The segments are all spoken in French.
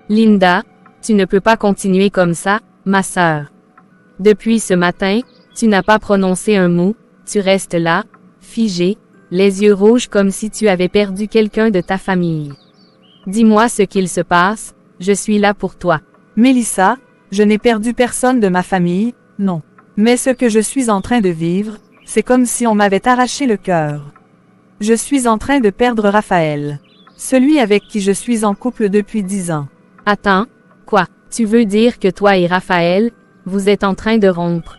Linda, tu ne peux pas continuer comme ça, ma sœur. Depuis ce matin, tu n'as pas prononcé un mot, tu restes là, figée, les yeux rouges comme si tu avais perdu quelqu'un de ta famille. Dis-moi ce qu'il se passe, je suis là pour toi. Mélissa, je n'ai perdu personne de ma famille, non. Mais ce que je suis en train de vivre, c'est comme si on m'avait arraché le cœur. Je suis en train de perdre Raphaël. Celui avec qui je suis en couple depuis 10 ans. Attends, quoi, tu veux dire que toi et Raphaël, vous êtes en train de rompre?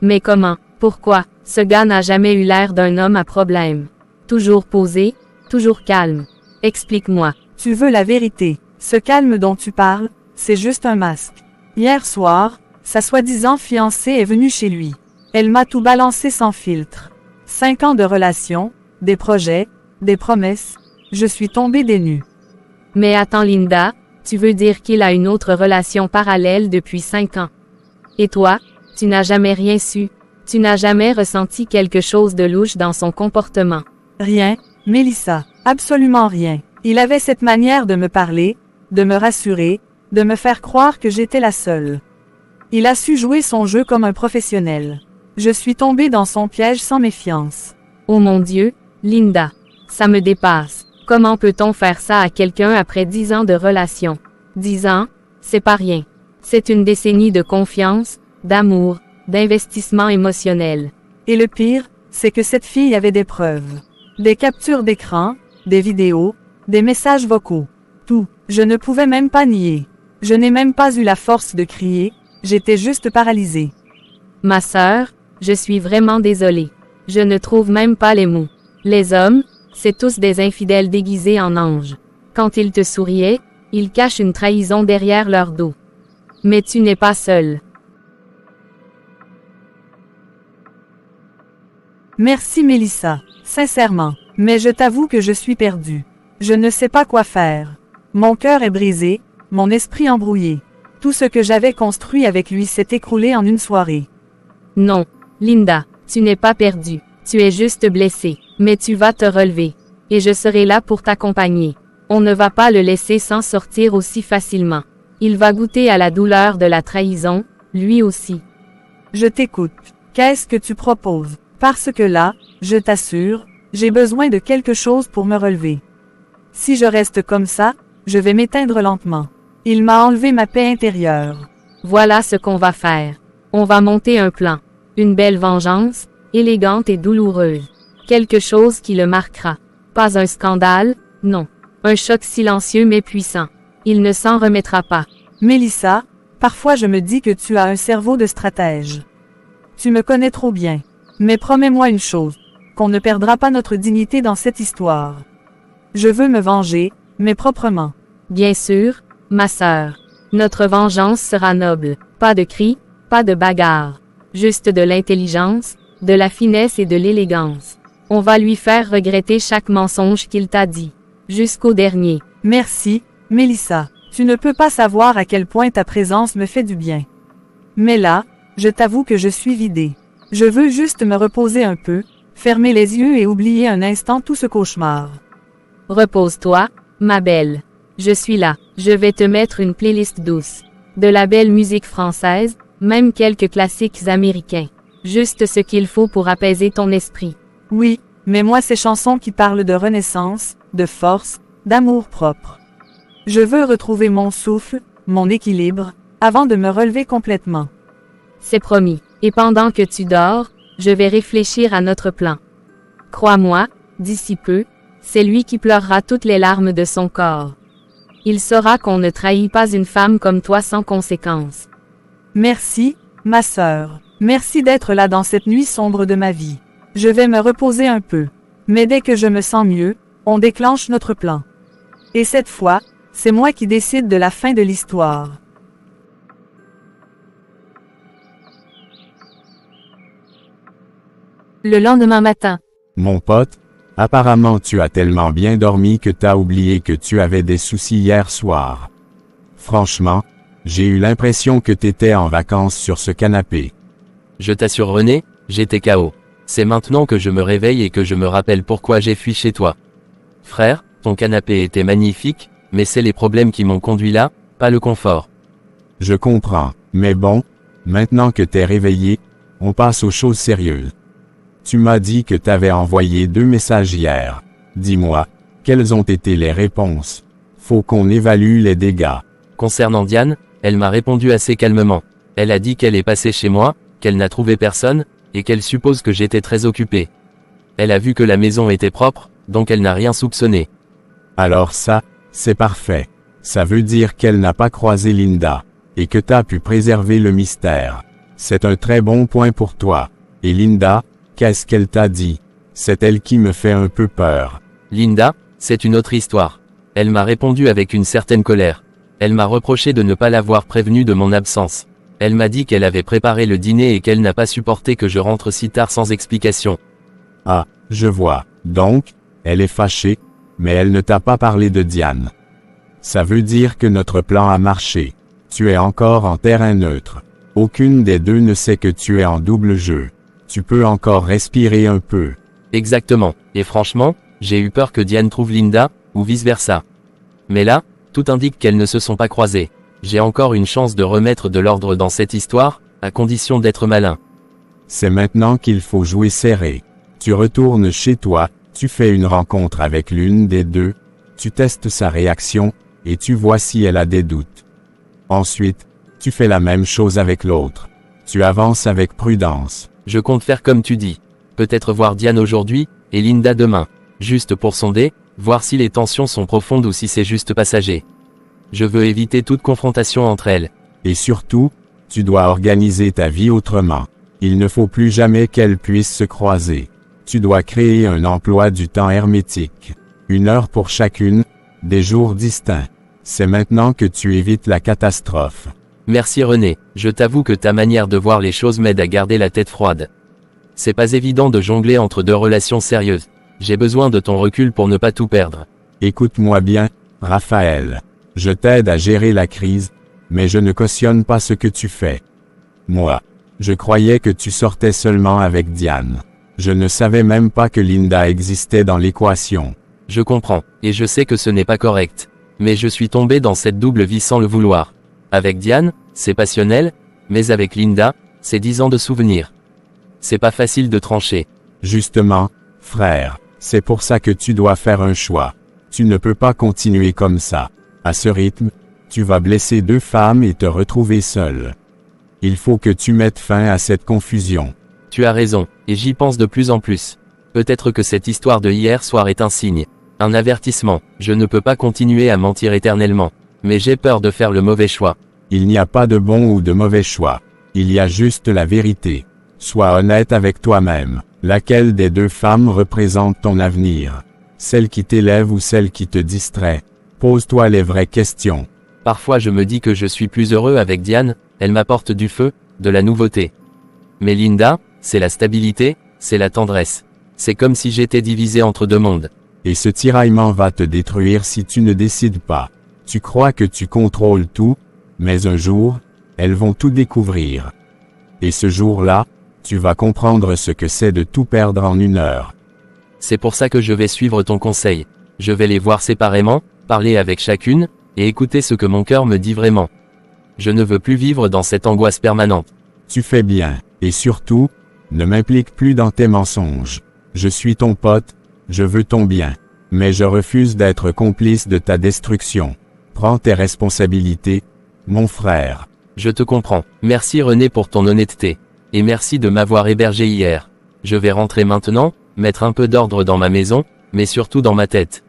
Mais comment, pourquoi, ce gars n'a jamais eu l'air d'un homme à problème. Toujours posé, toujours calme. Explique-moi. Tu veux la vérité. Ce calme dont tu parles, c'est juste un masque. Hier soir, sa soi-disant fiancée est venue chez lui. Elle m'a tout balancé sans filtre. 5 ans de relation, des projets, des promesses. Je suis tombée des nues. Mais attends Linda, tu veux dire qu'il a une autre relation parallèle depuis 5 ans. Et toi, tu n'as jamais rien su. Tu n'as jamais ressenti quelque chose de louche dans son comportement. Rien, Mélissa, absolument rien. Il avait cette manière de me parler, de me rassurer, de me faire croire que j'étais la seule. Il a su jouer son jeu comme un professionnel. Je suis tombée dans son piège sans méfiance. Oh mon Dieu, Linda, ça me dépasse. Comment peut-on faire ça à quelqu'un après 10 ans de relation? 10 ans, c'est pas rien. C'est une décennie de confiance, d'amour, d'investissement émotionnel. Et le pire, c'est que cette fille avait des preuves. Des captures d'écran, des vidéos, des messages vocaux. Tout. Je ne pouvais même pas nier. Je n'ai même pas eu la force de crier, j'étais juste paralysée. Ma sœur, je suis vraiment désolée. Je ne trouve même pas les mots. Les hommes, c'est tous des infidèles déguisés en anges. Quand ils te souriaient, ils cachent une trahison derrière leur dos. Mais tu n'es pas seule. Merci Mélissa, sincèrement. Mais je t'avoue que je suis perdue. Je ne sais pas quoi faire. Mon cœur est brisé, mon esprit embrouillé. Tout ce que j'avais construit avec lui s'est écroulé en une soirée. Non, Linda, tu n'es pas perdue. Tu es juste blessée. Mais tu vas te relever. Et je serai là pour t'accompagner. On ne va pas le laisser s'en sortir aussi facilement. Il va goûter à la douleur de la trahison, lui aussi. Je t'écoute. Qu'est-ce que tu proposes? Parce que là, je t'assure, j'ai besoin de quelque chose pour me relever. Si je reste comme ça, je vais m'éteindre lentement. Il m'a enlevé ma paix intérieure. Voilà ce qu'on va faire. On va monter un plan. Une belle vengeance, élégante et douloureuse. Quelque chose qui le marquera. Pas un scandale, non. Un choc silencieux mais puissant. Il ne s'en remettra pas. Mélissa, parfois je me dis que tu as un cerveau de stratège. Tu me connais trop bien. Mais promets-moi une chose, qu'on ne perdra pas notre dignité dans cette histoire. Je veux me venger, mais proprement. Bien sûr, ma sœur. Notre vengeance sera noble. Pas de cris, pas de bagarre. Juste de l'intelligence, de la finesse et de l'élégance. On va lui faire regretter chaque mensonge qu'il t'a dit. Jusqu'au dernier. Merci, Mélissa. Tu ne peux pas savoir à quel point ta présence me fait du bien. Mais là, je t'avoue que je suis vidée. Je veux juste me reposer un peu, fermer les yeux et oublier un instant tout ce cauchemar. Repose-toi, ma belle. Je suis là. Je vais te mettre une playlist douce. De la belle musique française, même quelques classiques américains. Juste ce qu'il faut pour apaiser ton esprit. Oui, mais moi ces chansons qui parlent de renaissance, de force, d'amour propre. Je veux retrouver mon souffle, mon équilibre, avant de me relever complètement. C'est promis. Et pendant que tu dors, je vais réfléchir à notre plan. Crois-moi, d'ici peu, c'est lui qui pleurera toutes les larmes de son corps. Il saura qu'on ne trahit pas une femme comme toi sans conséquence. Merci, ma sœur. Merci d'être là dans cette nuit sombre de ma vie. Je vais me reposer un peu. Mais dès que je me sens mieux, on déclenche notre plan. Et cette fois, c'est moi qui décide de la fin de l'histoire. Le lendemain matin. Mon pote, apparemment tu as tellement bien dormi que t'as oublié que tu avais des soucis hier soir. Franchement, j'ai eu l'impression que t'étais en vacances sur ce canapé. Je t'assure René, j'étais KO. C'est maintenant que je me réveille et que je me rappelle pourquoi j'ai fui chez toi. Frère, ton canapé était magnifique, mais c'est les problèmes qui m'ont conduit là, pas le confort. Je comprends, mais bon, maintenant que t'es réveillé, on passe aux choses sérieuses. Tu m'as dit que t'avais envoyé 2 messages hier. Dis-moi, quelles ont été les réponses? Faut qu'on évalue les dégâts. Concernant Diane, elle m'a répondu assez calmement. Elle a dit qu'elle est passée chez moi, qu'elle n'a trouvé personne, et qu'elle suppose que j'étais très occupé. Elle a vu que la maison était propre, donc elle n'a rien soupçonné. Alors ça, c'est parfait. Ça veut dire qu'elle n'a pas croisé Linda, et que t'as pu préserver le mystère. C'est un très bon point pour toi. Et Linda, qu'est-ce qu'elle t'a dit? C'est elle qui me fait un peu peur. Linda, c'est une autre histoire. Elle m'a répondu avec une certaine colère. Elle m'a reproché de ne pas l'avoir prévenue de mon absence. Elle m'a dit qu'elle avait préparé le dîner et qu'elle n'a pas supporté que je rentre si tard sans explication. Ah, je vois. Donc, elle est fâchée, mais elle ne t'a pas parlé de Diane. Ça veut dire que notre plan a marché. Tu es encore en terrain neutre. Aucune des deux ne sait que tu es en double jeu. Tu peux encore respirer un peu. Exactement. Et franchement, j'ai eu peur que Diane trouve Linda, ou vice-versa. Mais là, tout indique qu'elles ne se sont pas croisées. J'ai encore une chance de remettre de l'ordre dans cette histoire, à condition d'être malin. C'est maintenant qu'il faut jouer serré. Tu retournes chez toi, tu fais une rencontre avec l'une des deux, tu testes sa réaction, et tu vois si elle a des doutes. Ensuite, tu fais la même chose avec l'autre. Tu avances avec prudence. Je compte faire comme tu dis. Peut-être voir Diane aujourd'hui, et Linda demain. Juste pour sonder, voir si les tensions sont profondes ou si c'est juste passager. Je veux éviter toute confrontation entre elles. Et surtout, tu dois organiser ta vie autrement. Il ne faut plus jamais qu'elles puissent se croiser. Tu dois créer un emploi du temps hermétique. 1 heure pour chacune, des jours distincts. C'est maintenant que tu évites la catastrophe. Merci René, je t'avoue que ta manière de voir les choses m'aide à garder la tête froide. C'est pas évident de jongler entre 2 relations sérieuses. J'ai besoin de ton recul pour ne pas tout perdre. Écoute-moi bien, Raphaël. Je t'aide à gérer la crise, mais je ne cautionne pas ce que tu fais. Moi, je croyais que tu sortais seulement avec Diane. Je ne savais même pas que Linda existait dans l'équation. Je comprends, et je sais que ce n'est pas correct. Mais je suis tombé dans cette double vie sans le vouloir. Avec Diane, c'est passionnel, mais avec Linda, c'est 10 ans de souvenirs. C'est pas facile de trancher. Justement, frère, c'est pour ça que tu dois faire un choix. Tu ne peux pas continuer comme ça. À ce rythme, tu vas blesser 2 femmes et te retrouver seul. Il faut que tu mettes fin à cette confusion. Tu as raison, et j'y pense de plus en plus. Peut-être que cette histoire de hier soir est un signe. Un avertissement. Je ne peux pas continuer à mentir éternellement. Mais j'ai peur de faire le mauvais choix. Il n'y a pas de bon ou de mauvais choix. Il y a juste la vérité. Sois honnête avec toi-même. Laquelle des 2 femmes représente ton avenir? Celle qui t'élève ou celle qui te distrait? Pose-toi les vraies questions. Parfois je me dis que je suis plus heureux avec Diane, elle m'apporte du feu, de la nouveauté. Mais Linda, c'est la stabilité, c'est la tendresse. C'est comme si j'étais divisé entre 2 mondes. Et ce tiraillement va te détruire si tu ne décides pas. Tu crois que tu contrôles tout, mais un jour, elles vont tout découvrir. Et ce jour-là, tu vas comprendre ce que c'est de tout perdre en 1 heure. C'est pour ça que je vais suivre ton conseil. Je vais les voir séparément, parler avec chacune, et écouter ce que mon cœur me dit vraiment. Je ne veux plus vivre dans cette angoisse permanente. Tu fais bien, et surtout, ne m'implique plus dans tes mensonges. Je suis ton pote, je veux ton bien. Mais je refuse d'être complice de ta destruction. Prends tes responsabilités, mon frère. Je te comprends. Merci René pour ton honnêteté. Et merci de m'avoir hébergé hier. Je vais rentrer maintenant, mettre un peu d'ordre dans ma maison, mais surtout dans ma tête.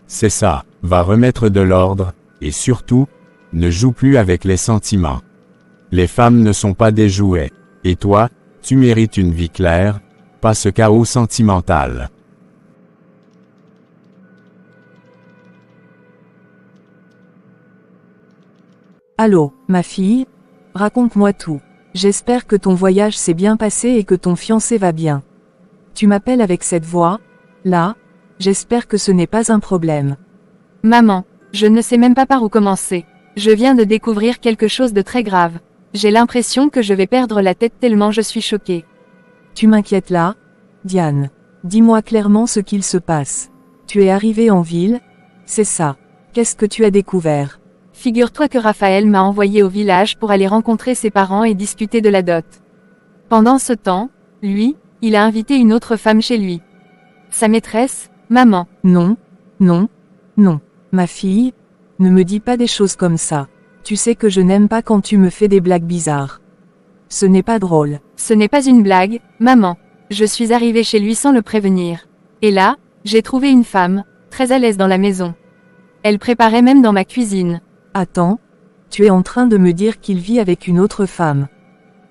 C'est ça, va remettre de l'ordre, et surtout, ne joue plus avec les sentiments. Les femmes ne sont pas des jouets. Et toi, tu mérites une vie claire, pas ce chaos sentimental. Allô, ma fille? Raconte-moi tout. J'espère que ton voyage s'est bien passé et que ton fiancé va bien. Tu m'appelles avec cette voix, là? J'espère que ce n'est pas un problème. Maman, je ne sais même pas par où commencer. Je viens de découvrir quelque chose de très grave. J'ai l'impression que je vais perdre la tête tellement je suis choquée. Tu m'inquiètes là? Diane, dis-moi clairement ce qu'il se passe. Tu es arrivée en ville? C'est ça. Qu'est-ce que tu as découvert? Figure-toi que Raphaël m'a envoyé au village pour aller rencontrer ses parents et discuter de la dot. Pendant ce temps, lui, il a invité une autre femme chez lui. Sa maîtresse, maman. Non, non, non. Ma fille, ne me dis pas des choses comme ça. Tu sais que je n'aime pas quand tu me fais des blagues bizarres. Ce n'est pas drôle. Ce n'est pas une blague, maman. Je suis arrivée chez lui sans le prévenir. Et là, j'ai trouvé une femme, très à l'aise dans la maison. Elle préparait même dans ma cuisine. Attends, tu es en train de me dire qu'il vit avec une autre femme.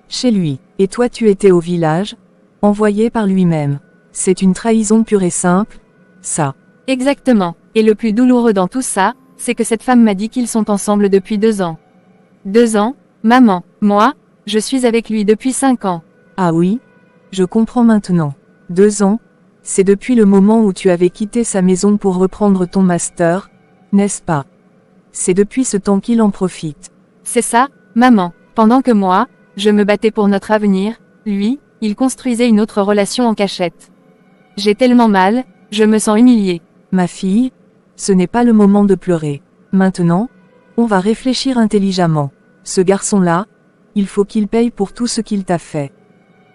Chez lui, et toi tu étais au village, envoyé par lui-même. C'est une trahison pure et simple, ça. Exactement. Et le plus douloureux dans tout ça, c'est que cette femme m'a dit qu'ils sont ensemble depuis 2 ans. 2 ans, maman. Moi, je suis avec lui depuis 5 ans. Ah oui? Je comprends maintenant. 2 ans? C'est depuis le moment où tu avais quitté sa maison pour reprendre ton master, n'est-ce pas? C'est depuis ce temps qu'il en profite. C'est ça, maman. Pendant que moi, je me battais pour notre avenir, lui, il construisait une autre relation en cachette. J'ai tellement mal, je me sens humiliée. Ma fille, ce n'est pas le moment de pleurer. Maintenant, on va réfléchir intelligemment. Ce garçon-là, il faut qu'il paye pour tout ce qu'il t'a fait.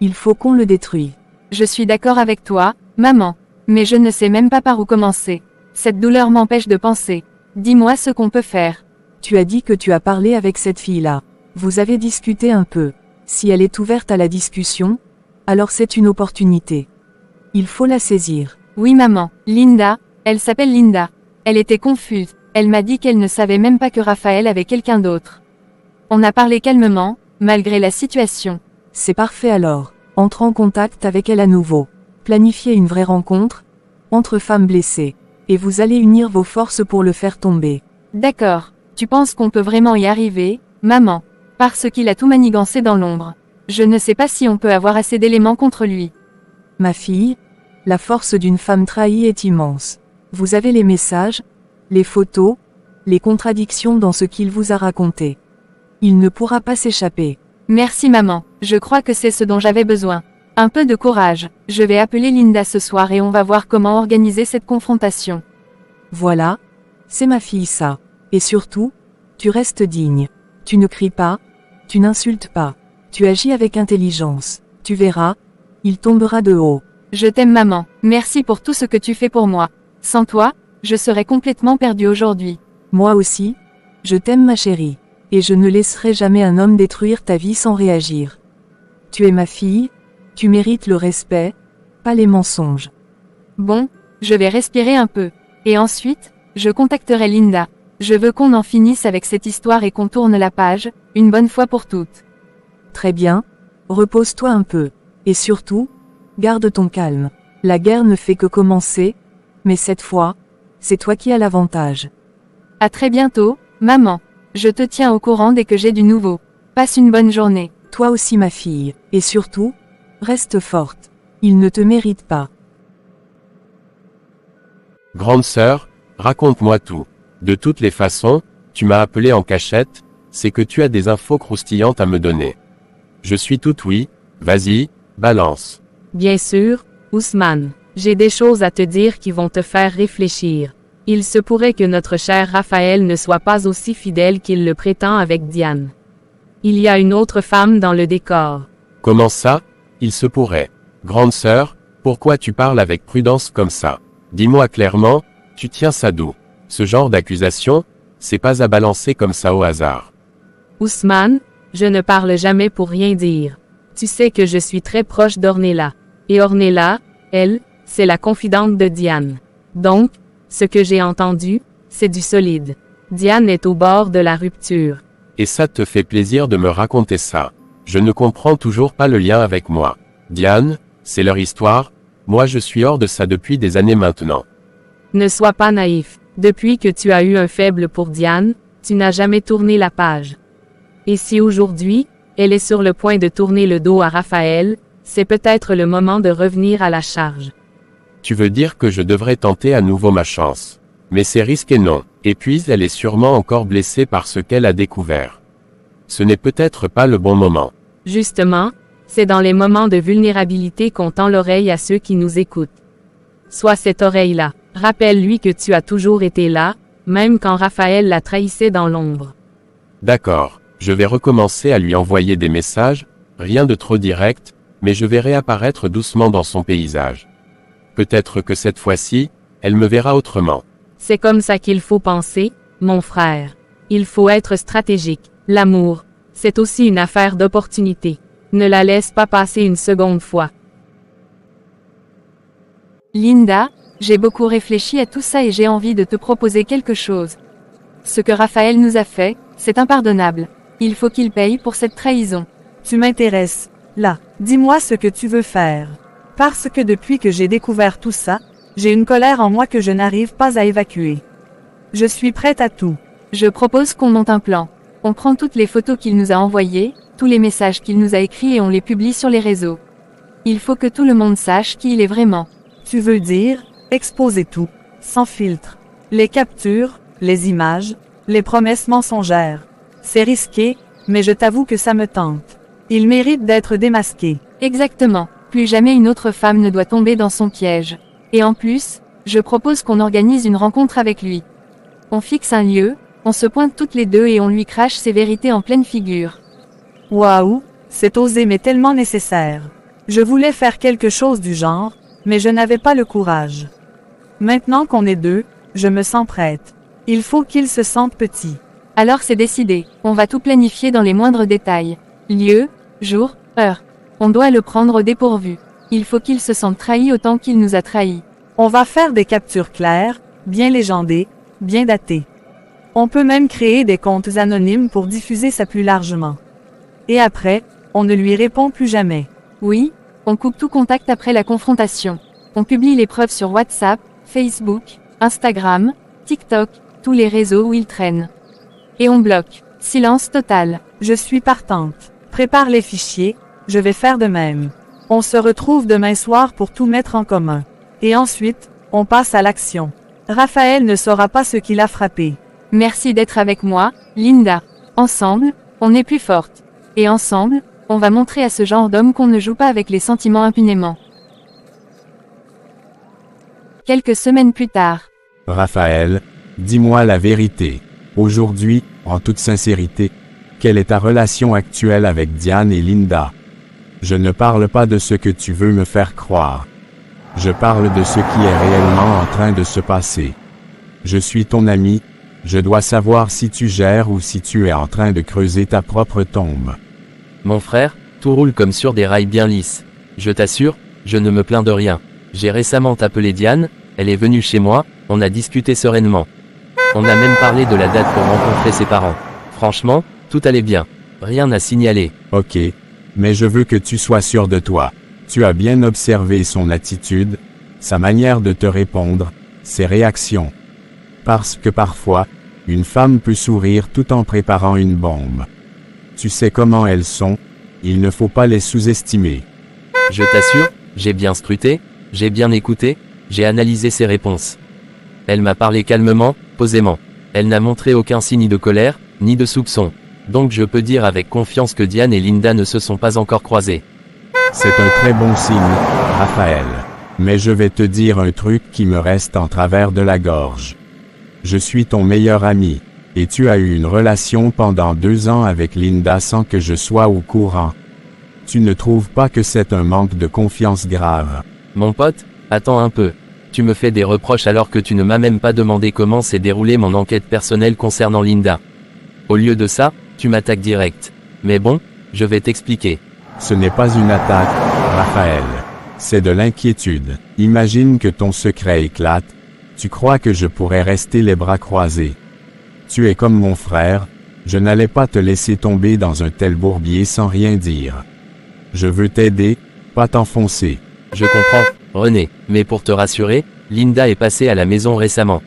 Il faut qu'on le détruise. Je suis d'accord avec toi, maman. Mais je ne sais même pas par où commencer. Cette douleur m'empêche de penser. Dis-moi ce qu'on peut faire. Tu as dit que tu as parlé avec cette fille-là. Vous avez discuté un peu. Si elle est ouverte à la discussion, alors c'est une opportunité. Il faut la saisir. Oui maman, Linda, elle s'appelle Linda. Elle était confuse. Elle m'a dit qu'elle ne savait même pas que Raphaël avait quelqu'un d'autre. On a parlé calmement, malgré la situation. C'est parfait alors. Entre en contact avec elle à nouveau. Planifiez une vraie rencontre, entre femmes blessées. Et vous allez unir vos forces pour le faire tomber. D'accord. Tu penses qu'on peut vraiment y arriver, maman? Parce qu'il a tout manigancé dans l'ombre. Je ne sais pas si on peut avoir assez d'éléments contre lui. Ma fille, la force d'une femme trahie est immense. Vous avez les messages, les photos, les contradictions dans ce qu'il vous a raconté. Il ne pourra pas s'échapper. Merci maman, je crois que c'est ce dont j'avais besoin. Un peu de courage. Je vais appeler Linda ce soir et on va voir comment organiser cette confrontation. Voilà, c'est ma fille ça. Et surtout, tu restes digne. Tu ne cries pas, tu n'insultes pas. Tu agis avec intelligence. Tu verras, il tombera de haut. Je t'aime maman, merci pour tout ce que tu fais pour moi. Sans toi, je serais complètement perdue aujourd'hui. Moi aussi, je t'aime ma chérie. Et je ne laisserai jamais un homme détruire ta vie sans réagir. Tu es ma fille, tu mérites le respect, pas les mensonges. Bon, je vais respirer un peu. Et ensuite, je contacterai Linda. Je veux qu'on en finisse avec cette histoire et qu'on tourne la page, une bonne fois pour toutes. Très bien, repose-toi un peu. Et surtout, garde ton calme. La guerre ne fait que commencer, mais cette fois, c'est toi qui as l'avantage. À très bientôt, maman. Je te tiens au courant dès que j'ai du nouveau. Passe une bonne journée. Toi aussi ma fille, et surtout, reste forte. Il ne te mérite pas. Grande sœur, raconte-moi tout. De toutes les façons, tu m'as appelé en cachette, c'est que tu as des infos croustillantes à me donner. Je suis tout oui, vas-y, balance. Bien sûr, Ousmane. J'ai des choses à te dire qui vont te faire réfléchir. Il se pourrait que notre cher Raphaël ne soit pas aussi fidèle qu'il le prétend avec Diane. Il y a une autre femme dans le décor. Comment ça? Il se pourrait. Grande sœur, pourquoi tu parles avec prudence comme ça? Dis-moi clairement, tu tiens ça d'où? Ce genre d'accusation, c'est pas à balancer comme ça au hasard. Ousmane, je ne parle jamais pour rien dire. Tu sais que je suis très proche d'Ornella. Et Ornella, elle, c'est la confidente de Diane. Donc, ce que j'ai entendu, c'est du solide. Diane est au bord de la rupture. Et ça te fait plaisir de me raconter ça. Je ne comprends toujours pas le lien avec moi. Diane, c'est leur histoire, moi je suis hors de ça depuis des années maintenant. Ne sois pas naïf. Depuis que tu as eu un faible pour Diane, tu n'as jamais tourné la page. Et si aujourd'hui, elle est sur le point de tourner le dos à Raphaël, c'est peut-être le moment de revenir à la charge. Tu veux dire que je devrais tenter à nouveau ma chance. Mais c'est risqué non. Et puis elle est sûrement encore blessée par ce qu'elle a découvert. Ce n'est peut-être pas le bon moment. Justement, c'est dans les moments de vulnérabilité qu'on tend l'oreille à ceux qui nous écoutent. Sois cette oreille-là. Rappelle-lui que tu as toujours été là, même quand Raphaël la trahissait dans l'ombre. D'accord, je vais recommencer à lui envoyer des messages, rien de trop direct, mais je vais réapparaître doucement dans son paysage. Peut-être que cette fois-ci, elle me verra autrement. C'est comme ça qu'il faut penser, mon frère. Il faut être stratégique. L'amour, c'est aussi une affaire d'opportunité. Ne la laisse pas passer une seconde fois. Linda, j'ai beaucoup réfléchi à tout ça et j'ai envie de te proposer quelque chose. Ce que Raphaël nous a fait, c'est impardonnable. Il faut qu'il paye pour cette trahison. Tu m'intéresses. Là, dis-moi ce que tu veux faire. Parce que depuis que j'ai découvert tout ça, j'ai une colère en moi que je n'arrive pas à évacuer. Je suis prête à tout. Je propose qu'on monte un plan. On prend toutes les photos qu'il nous a envoyées, tous les messages qu'il nous a écrits et on les publie sur les réseaux. Il faut que tout le monde sache qui il est vraiment. Tu veux dire, exposer tout, sans filtre. Les captures, les images, les promesses mensongères. C'est risqué, mais je t'avoue que ça me tente. Il mérite d'être démasqué. Exactement. Plus jamais une autre femme ne doit tomber dans son piège. Et en plus, je propose qu'on organise une rencontre avec lui. On fixe un lieu, on se pointe toutes les deux et on lui crache ses vérités en pleine figure. Waouh, c'est osé mais tellement nécessaire. Je voulais faire quelque chose du genre, mais je n'avais pas le courage. Maintenant qu'on est deux, je me sens prête. Il faut qu'il se sente petit. Alors c'est décidé, on va tout planifier dans les moindres détails. Lieu, jour, heure. On doit le prendre au dépourvu. Il faut qu'il se sente trahi autant qu'il nous a trahis. On va faire des captures claires, bien légendées, bien datées. On peut même créer des comptes anonymes pour diffuser ça plus largement. Et après, on ne lui répond plus jamais. Oui, on coupe tout contact après la confrontation. On publie les preuves sur WhatsApp, Facebook, Instagram, TikTok, tous les réseaux où il traîne. Et on bloque. Silence total. Je suis partante. Prépare les fichiers, je vais faire de même. On se retrouve demain soir pour tout mettre en commun. Et ensuite, on passe à l'action. Raphaël ne saura pas ce qui l'a frappé. Merci d'être avec moi, Linda. Ensemble, on est plus forte. Et ensemble, on va montrer à ce genre d'homme qu'on ne joue pas avec les sentiments impunément. Quelques semaines plus tard. Raphaël, dis-moi la vérité. Aujourd'hui, en toute sincérité, quelle est ta relation actuelle avec Diane et Linda? Je ne parle pas de ce que tu veux me faire croire. Je parle de ce qui est réellement en train de se passer. Je suis ton ami, je dois savoir si tu gères ou si tu es en train de creuser ta propre tombe. Mon frère, tout roule comme sur des rails bien lisses. Je t'assure, je ne me plains de rien. J'ai récemment appelé Diane, elle est venue chez moi, on a discuté sereinement. On a même parlé de la date pour rencontrer ses parents. Franchement, tout allait bien. Rien à signaler. Ok, mais je veux que tu sois sûr de toi. Tu as bien observé son attitude, sa manière de te répondre, ses réactions. Parce que parfois, une femme peut sourire tout en préparant une bombe. Tu sais comment elles sont, il ne faut pas les sous-estimer. Je t'assure, j'ai bien scruté, j'ai bien écouté, j'ai analysé ses réponses. Elle m'a parlé calmement, posément. Elle n'a montré aucun signe de colère, ni de soupçon. Donc je peux dire avec confiance que Diane et Linda ne se sont pas encore croisées. C'est un très bon signe, Raphaël. Mais je vais te dire un truc qui me reste en travers de la gorge. Je suis ton meilleur ami, et tu as eu une relation pendant 2 ans avec Linda sans que je sois au courant. Tu ne trouves pas que c'est un manque de confiance grave? Mon pote, attends un peu. Tu me fais des reproches alors que tu ne m'as même pas demandé comment s'est déroulée mon enquête personnelle concernant Linda. Au lieu de ça, tu m'attaques direct. Mais bon, je vais t'expliquer. Ce n'est pas une attaque, Raphaël. C'est de l'inquiétude. Imagine que ton secret éclate. Tu crois que je pourrais rester les bras croisés. Tu es comme mon frère, je n'allais pas te laisser tomber dans un tel bourbier sans rien dire. Je veux t'aider, pas t'enfoncer. Je comprends, René, mais pour te rassurer, Linda est passée à la maison récemment.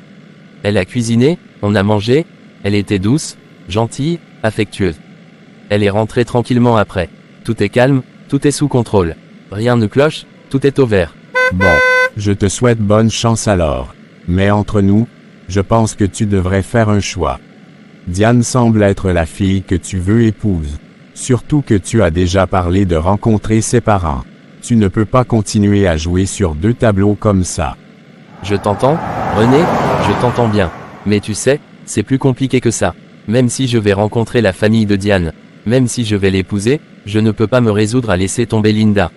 Elle a cuisiné, on a mangé, elle était douce, gentille, affectueuse. Elle est rentrée tranquillement après. Tout est calme, tout est sous contrôle. Rien ne cloche, tout est au vert. Bon, je te souhaite bonne chance alors. Mais entre nous, je pense que tu devrais faire un choix. Diane semble être la fille que tu veux épouser. Surtout que tu as déjà parlé de rencontrer ses parents. Tu ne peux pas continuer à jouer sur 2 tableaux comme ça. Je t'entends, René, je t'entends bien. Mais tu sais, c'est plus compliqué que ça. Même si je vais rencontrer la famille de Diane, même si je vais l'épouser, je ne peux pas me résoudre à laisser tomber Linda.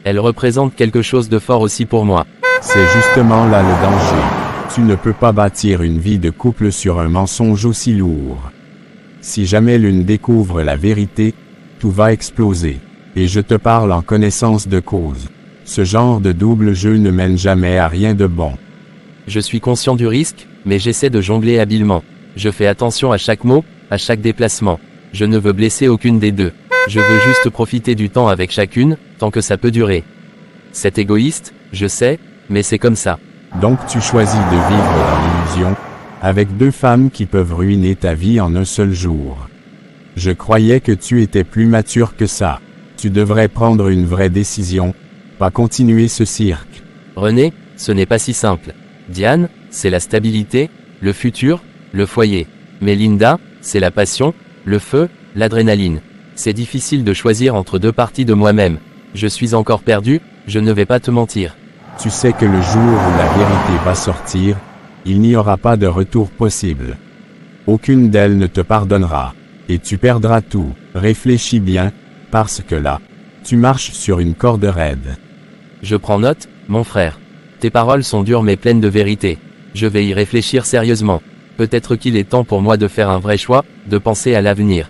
Elle représente quelque chose de fort aussi pour moi. C'est justement là le danger. Tu ne peux pas bâtir une vie de couple sur un mensonge aussi lourd. Si jamais l'une découvre la vérité, tout va exploser. Et je te parle en connaissance de cause. Ce genre de double jeu ne mène jamais à rien de bon. Je suis conscient du risque, mais j'essaie de jongler habilement. Je fais attention à chaque mot, à chaque déplacement. Je ne veux blesser aucune des deux. Je veux juste profiter du temps avec chacune, tant que ça peut durer. C'est égoïste, je sais, mais c'est comme ça. Donc tu choisis de vivre dans l'illusion, avec deux femmes qui peuvent ruiner ta vie en un seul jour. Je croyais que tu étais plus mature que ça. Tu devrais prendre une vraie décision, pas continuer ce cirque. René, ce n'est pas si simple. Diane, c'est la stabilité, le futur, le foyer. Mais Linda, c'est la passion, le feu, l'adrénaline. C'est difficile de choisir entre deux parties de moi-même. Je suis encore perdu, je ne vais pas te mentir. Tu sais que le jour où la vérité va sortir, il n'y aura pas de retour possible. Aucune d'elles ne te pardonnera. Et tu perdras tout. Réfléchis bien, parce que là, tu marches sur une corde raide. Je prends note, mon frère. Tes paroles sont dures mais pleines de vérité. Je vais y réfléchir sérieusement. Peut-être qu'il est temps pour moi de faire un vrai choix, de penser à l'avenir.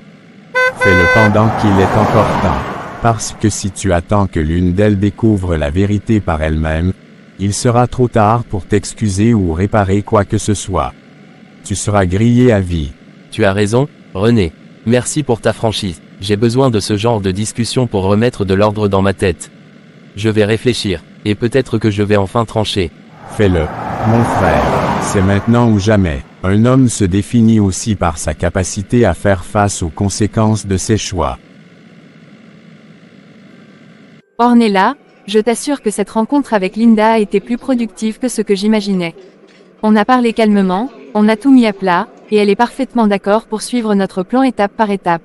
Fais-le pendant qu'il est encore temps. Parce que si tu attends que l'une d'elles découvre la vérité par elle-même, il sera trop tard pour t'excuser ou réparer quoi que ce soit. Tu seras grillé à vie. Tu as raison, René. Merci pour ta franchise. J'ai besoin de ce genre de discussion pour remettre de l'ordre dans ma tête. Je vais réfléchir, et peut-être que je vais enfin trancher. Fais-le, mon frère. C'est maintenant ou jamais. Un homme se définit aussi par sa capacité à faire face aux conséquences de ses choix. Ornella, je t'assure que cette rencontre avec Linda a été plus productive que ce que j'imaginais. On a parlé calmement, on a tout mis à plat, et elle est parfaitement d'accord pour suivre notre plan étape par étape.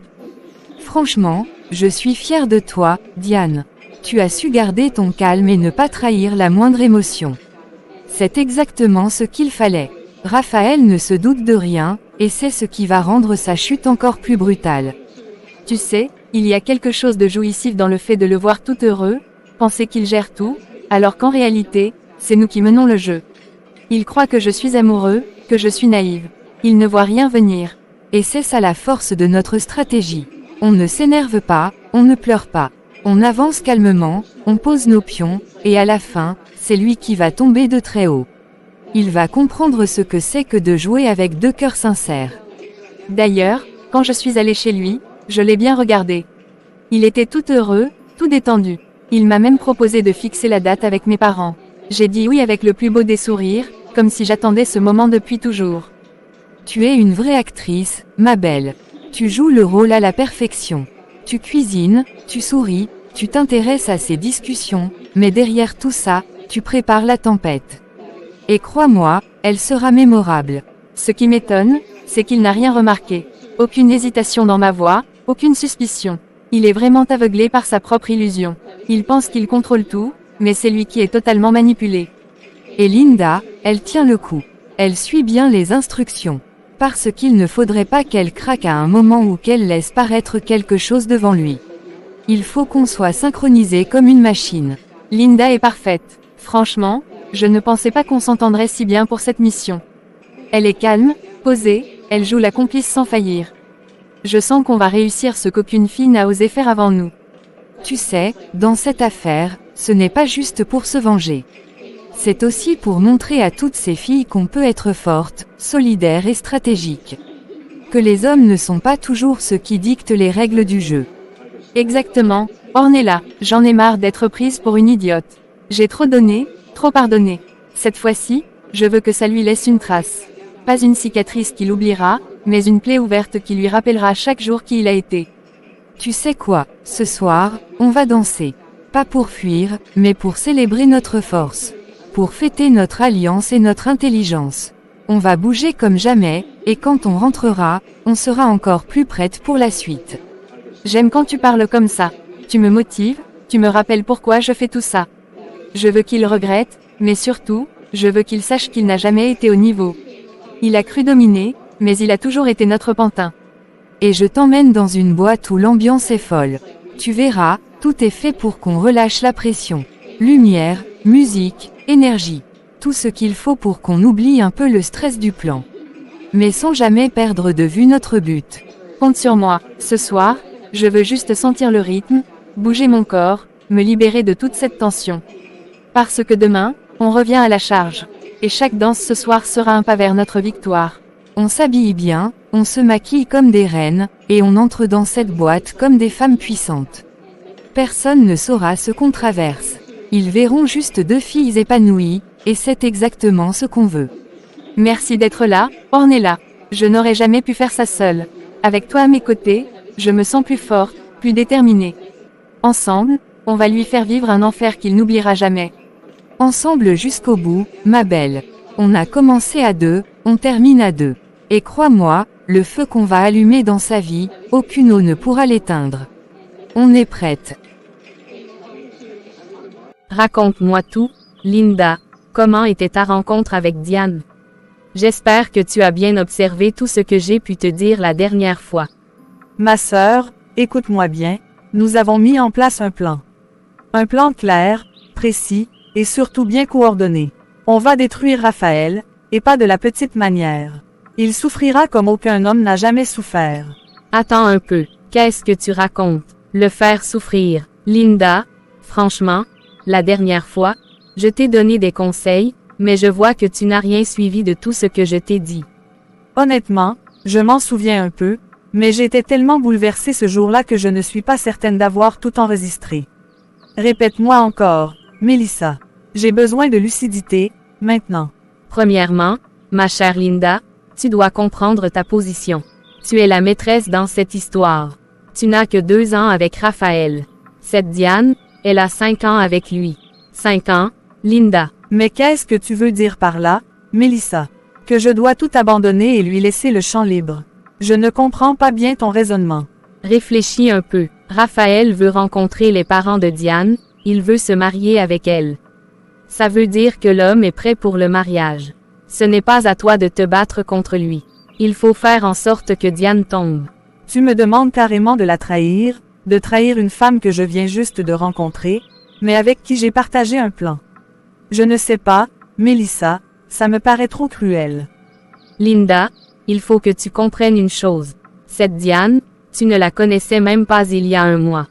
Franchement, je suis fière de toi, Diane. Tu as su garder ton calme et ne pas trahir la moindre émotion. C'est exactement ce qu'il fallait. Raphaël ne se doute de rien, et c'est ce qui va rendre sa chute encore plus brutale. Tu sais, il y a quelque chose de jouissif dans le fait de le voir tout heureux, penser qu'il gère tout, alors qu'en réalité, c'est nous qui menons le jeu. Il croit que je suis amoureux, que je suis naïve. Il ne voit rien venir. Et c'est ça la force de notre stratégie. On ne s'énerve pas, on ne pleure pas. On avance calmement, on pose nos pions, et à la fin, c'est lui qui va tomber de très haut. Il va comprendre ce que c'est que de jouer avec deux cœurs sincères. D'ailleurs, quand je suis allée chez lui, je l'ai bien regardé. Il était tout heureux, tout détendu. Il m'a même proposé de fixer la date avec mes parents. J'ai dit oui avec le plus beau des sourires, comme si j'attendais ce moment depuis toujours. Tu es une vraie actrice, ma belle. Tu joues le rôle à la perfection. Tu cuisines, tu souris, tu t'intéresses à ces discussions, mais derrière tout ça, tu prépares la tempête. Et crois-moi, elle sera mémorable. Ce qui m'étonne, c'est qu'il n'a rien remarqué. Aucune hésitation dans ma voix, aucune suspicion. Il est vraiment aveuglé par sa propre illusion. Il pense qu'il contrôle tout, mais c'est lui qui est totalement manipulé. Et Linda, elle tient le coup. Elle suit bien les instructions. Parce qu'il ne faudrait pas qu'elle craque à un moment ou qu'elle laisse paraître quelque chose devant lui. Il faut qu'on soit synchronisé comme une machine. Linda est parfaite. Franchement, je ne pensais pas qu'on s'entendrait si bien pour cette mission. Elle est calme, posée, elle joue la complice sans faillir. Je sens qu'on va réussir ce qu'aucune fille n'a osé faire avant nous. Tu sais, dans cette affaire, ce n'est pas juste pour se venger. C'est aussi pour montrer à toutes ces filles qu'on peut être forte, solidaire et stratégique. Que les hommes ne sont pas toujours ceux qui dictent les règles du jeu. Exactement, Ornella, j'en ai marre d'être prise pour une idiote. J'ai trop donné, trop pardonné. Cette fois-ci, je veux que ça lui laisse une trace. Pas une cicatrice qu'il oubliera, mais une plaie ouverte qui lui rappellera chaque jour qui il a été. Tu sais quoi, ce soir, on va danser. Pas pour fuir, mais pour célébrer notre force. Pour fêter notre alliance et notre intelligence. On va bouger comme jamais, et quand on rentrera, on sera encore plus prête pour la suite. J'aime quand tu parles comme ça. Tu me motives, tu me rappelles pourquoi je fais tout ça. Je veux qu'il regrette, mais surtout, je veux qu'il sache qu'il n'a jamais été au niveau. Il a cru dominer, mais il a toujours été notre pantin. Et je t'emmène dans une boîte où l'ambiance est folle. Tu verras, tout est fait pour qu'on relâche la pression. Lumière, musique, énergie. Tout ce qu'il faut pour qu'on oublie un peu le stress du plan. Mais sans jamais perdre de vue notre but. Compte sur moi, ce soir, je veux juste sentir le rythme, bouger mon corps, me libérer de toute cette tension. Parce que demain, on revient à la charge. Et chaque danse ce soir sera un pas vers notre victoire. On s'habille bien, on se maquille comme des reines, et on entre dans cette boîte comme des femmes puissantes. Personne ne saura ce qu'on traverse. Ils verront juste deux filles épanouies, et c'est exactement ce qu'on veut. Merci d'être là, Ornella. Je n'aurais jamais pu faire ça seule. Avec toi à mes côtés, je me sens plus forte, plus déterminée. Ensemble, on va lui faire vivre un enfer qu'il n'oubliera jamais. Ensemble jusqu'au bout, ma belle. On a commencé à deux, on termine à deux. Et crois-moi, le feu qu'on va allumer dans sa vie, aucune eau ne pourra l'éteindre. On est prête. Raconte-moi tout, Linda. Comment était ta rencontre avec Diane? J'espère que tu as bien observé tout ce que j'ai pu te dire la dernière fois. Ma sœur, écoute-moi bien, nous avons mis en place un plan. Un plan clair, précis, et surtout bien coordonné. On va détruire Raphaël, et pas de la petite manière. Il souffrira comme aucun homme n'a jamais souffert. Attends un peu, qu'est-ce que tu racontes? Le faire souffrir. Linda, franchement, la dernière fois, je t'ai donné des conseils, mais je vois que tu n'as rien suivi de tout ce que je t'ai dit. Honnêtement, je m'en souviens un peu, mais j'étais tellement bouleversée ce jour-là que je ne suis pas certaine d'avoir tout enregistré. Répète-moi encore, Mélissa. J'ai besoin de lucidité, maintenant. Premièrement, ma chère Linda, tu dois comprendre ta position. Tu es la maîtresse dans cette histoire. Tu n'as que 2 ans avec Raphaël. Cette Diane, elle a 5 ans avec lui. 5 ans, Linda. Mais qu'est-ce que tu veux dire par là, Mélissa? Que je dois tout abandonner et lui laisser le champ libre. Je ne comprends pas bien ton raisonnement. Réfléchis un peu. Raphaël veut rencontrer les parents de Diane, il veut se marier avec elle. Ça veut dire que l'homme est prêt pour le mariage. Ce n'est pas à toi de te battre contre lui. Il faut faire en sorte que Diane tombe. Tu me demandes carrément de la trahir, de trahir une femme que je viens juste de rencontrer, mais avec qui j'ai partagé un plan. Je ne sais pas, Mélissa, ça me paraît trop cruel. Linda, il faut que tu comprennes une chose. Cette Diane, tu ne la connaissais même pas il y a 1 mois.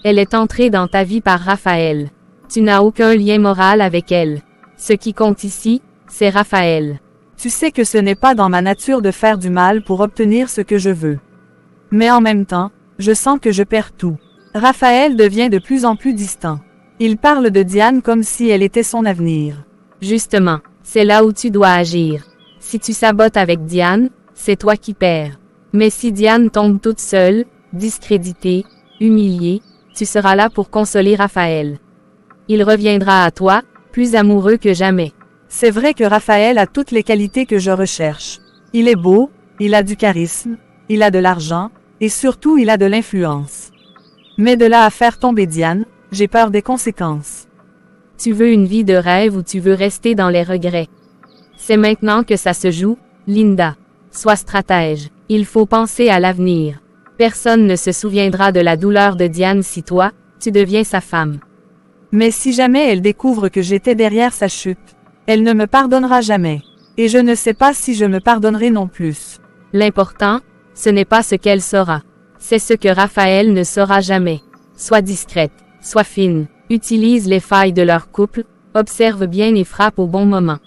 Elle est entrée dans ta vie par Raphaël. Tu n'as aucun lien moral avec elle. Ce qui compte ici, c'est Raphaël. Tu sais que ce n'est pas dans ma nature de faire du mal pour obtenir ce que je veux. Mais en même temps, je sens que je perds tout. Raphaël devient de plus en plus distant. Il parle de Diane comme si elle était son avenir. Justement, c'est là où tu dois agir. Si tu sabotes avec Diane, c'est toi qui perds. Mais si Diane tombe toute seule, discréditée, humiliée, tu seras là pour consoler Raphaël. Il reviendra à toi, plus amoureux que jamais. C'est vrai que Raphaël a toutes les qualités que je recherche. Il est beau, il a du charisme, il a de l'argent, et surtout il a de l'influence. Mais de là à faire tomber Diane, j'ai peur des conséquences. Tu veux une vie de rêve ou tu veux rester dans les regrets? C'est maintenant que ça se joue, Linda. Sois stratège. Il faut penser à l'avenir. Personne ne se souviendra de la douleur de Diane si toi, tu deviens sa femme. Mais si jamais elle découvre que j'étais derrière sa chute, elle ne me pardonnera jamais. Et je ne sais pas si je me pardonnerai non plus. L'important, ce n'est pas ce qu'elle saura. C'est ce que Raphaël ne saura jamais. Sois discrète, sois fine, utilise les failles de leur couple, observe bien et frappe au bon moment.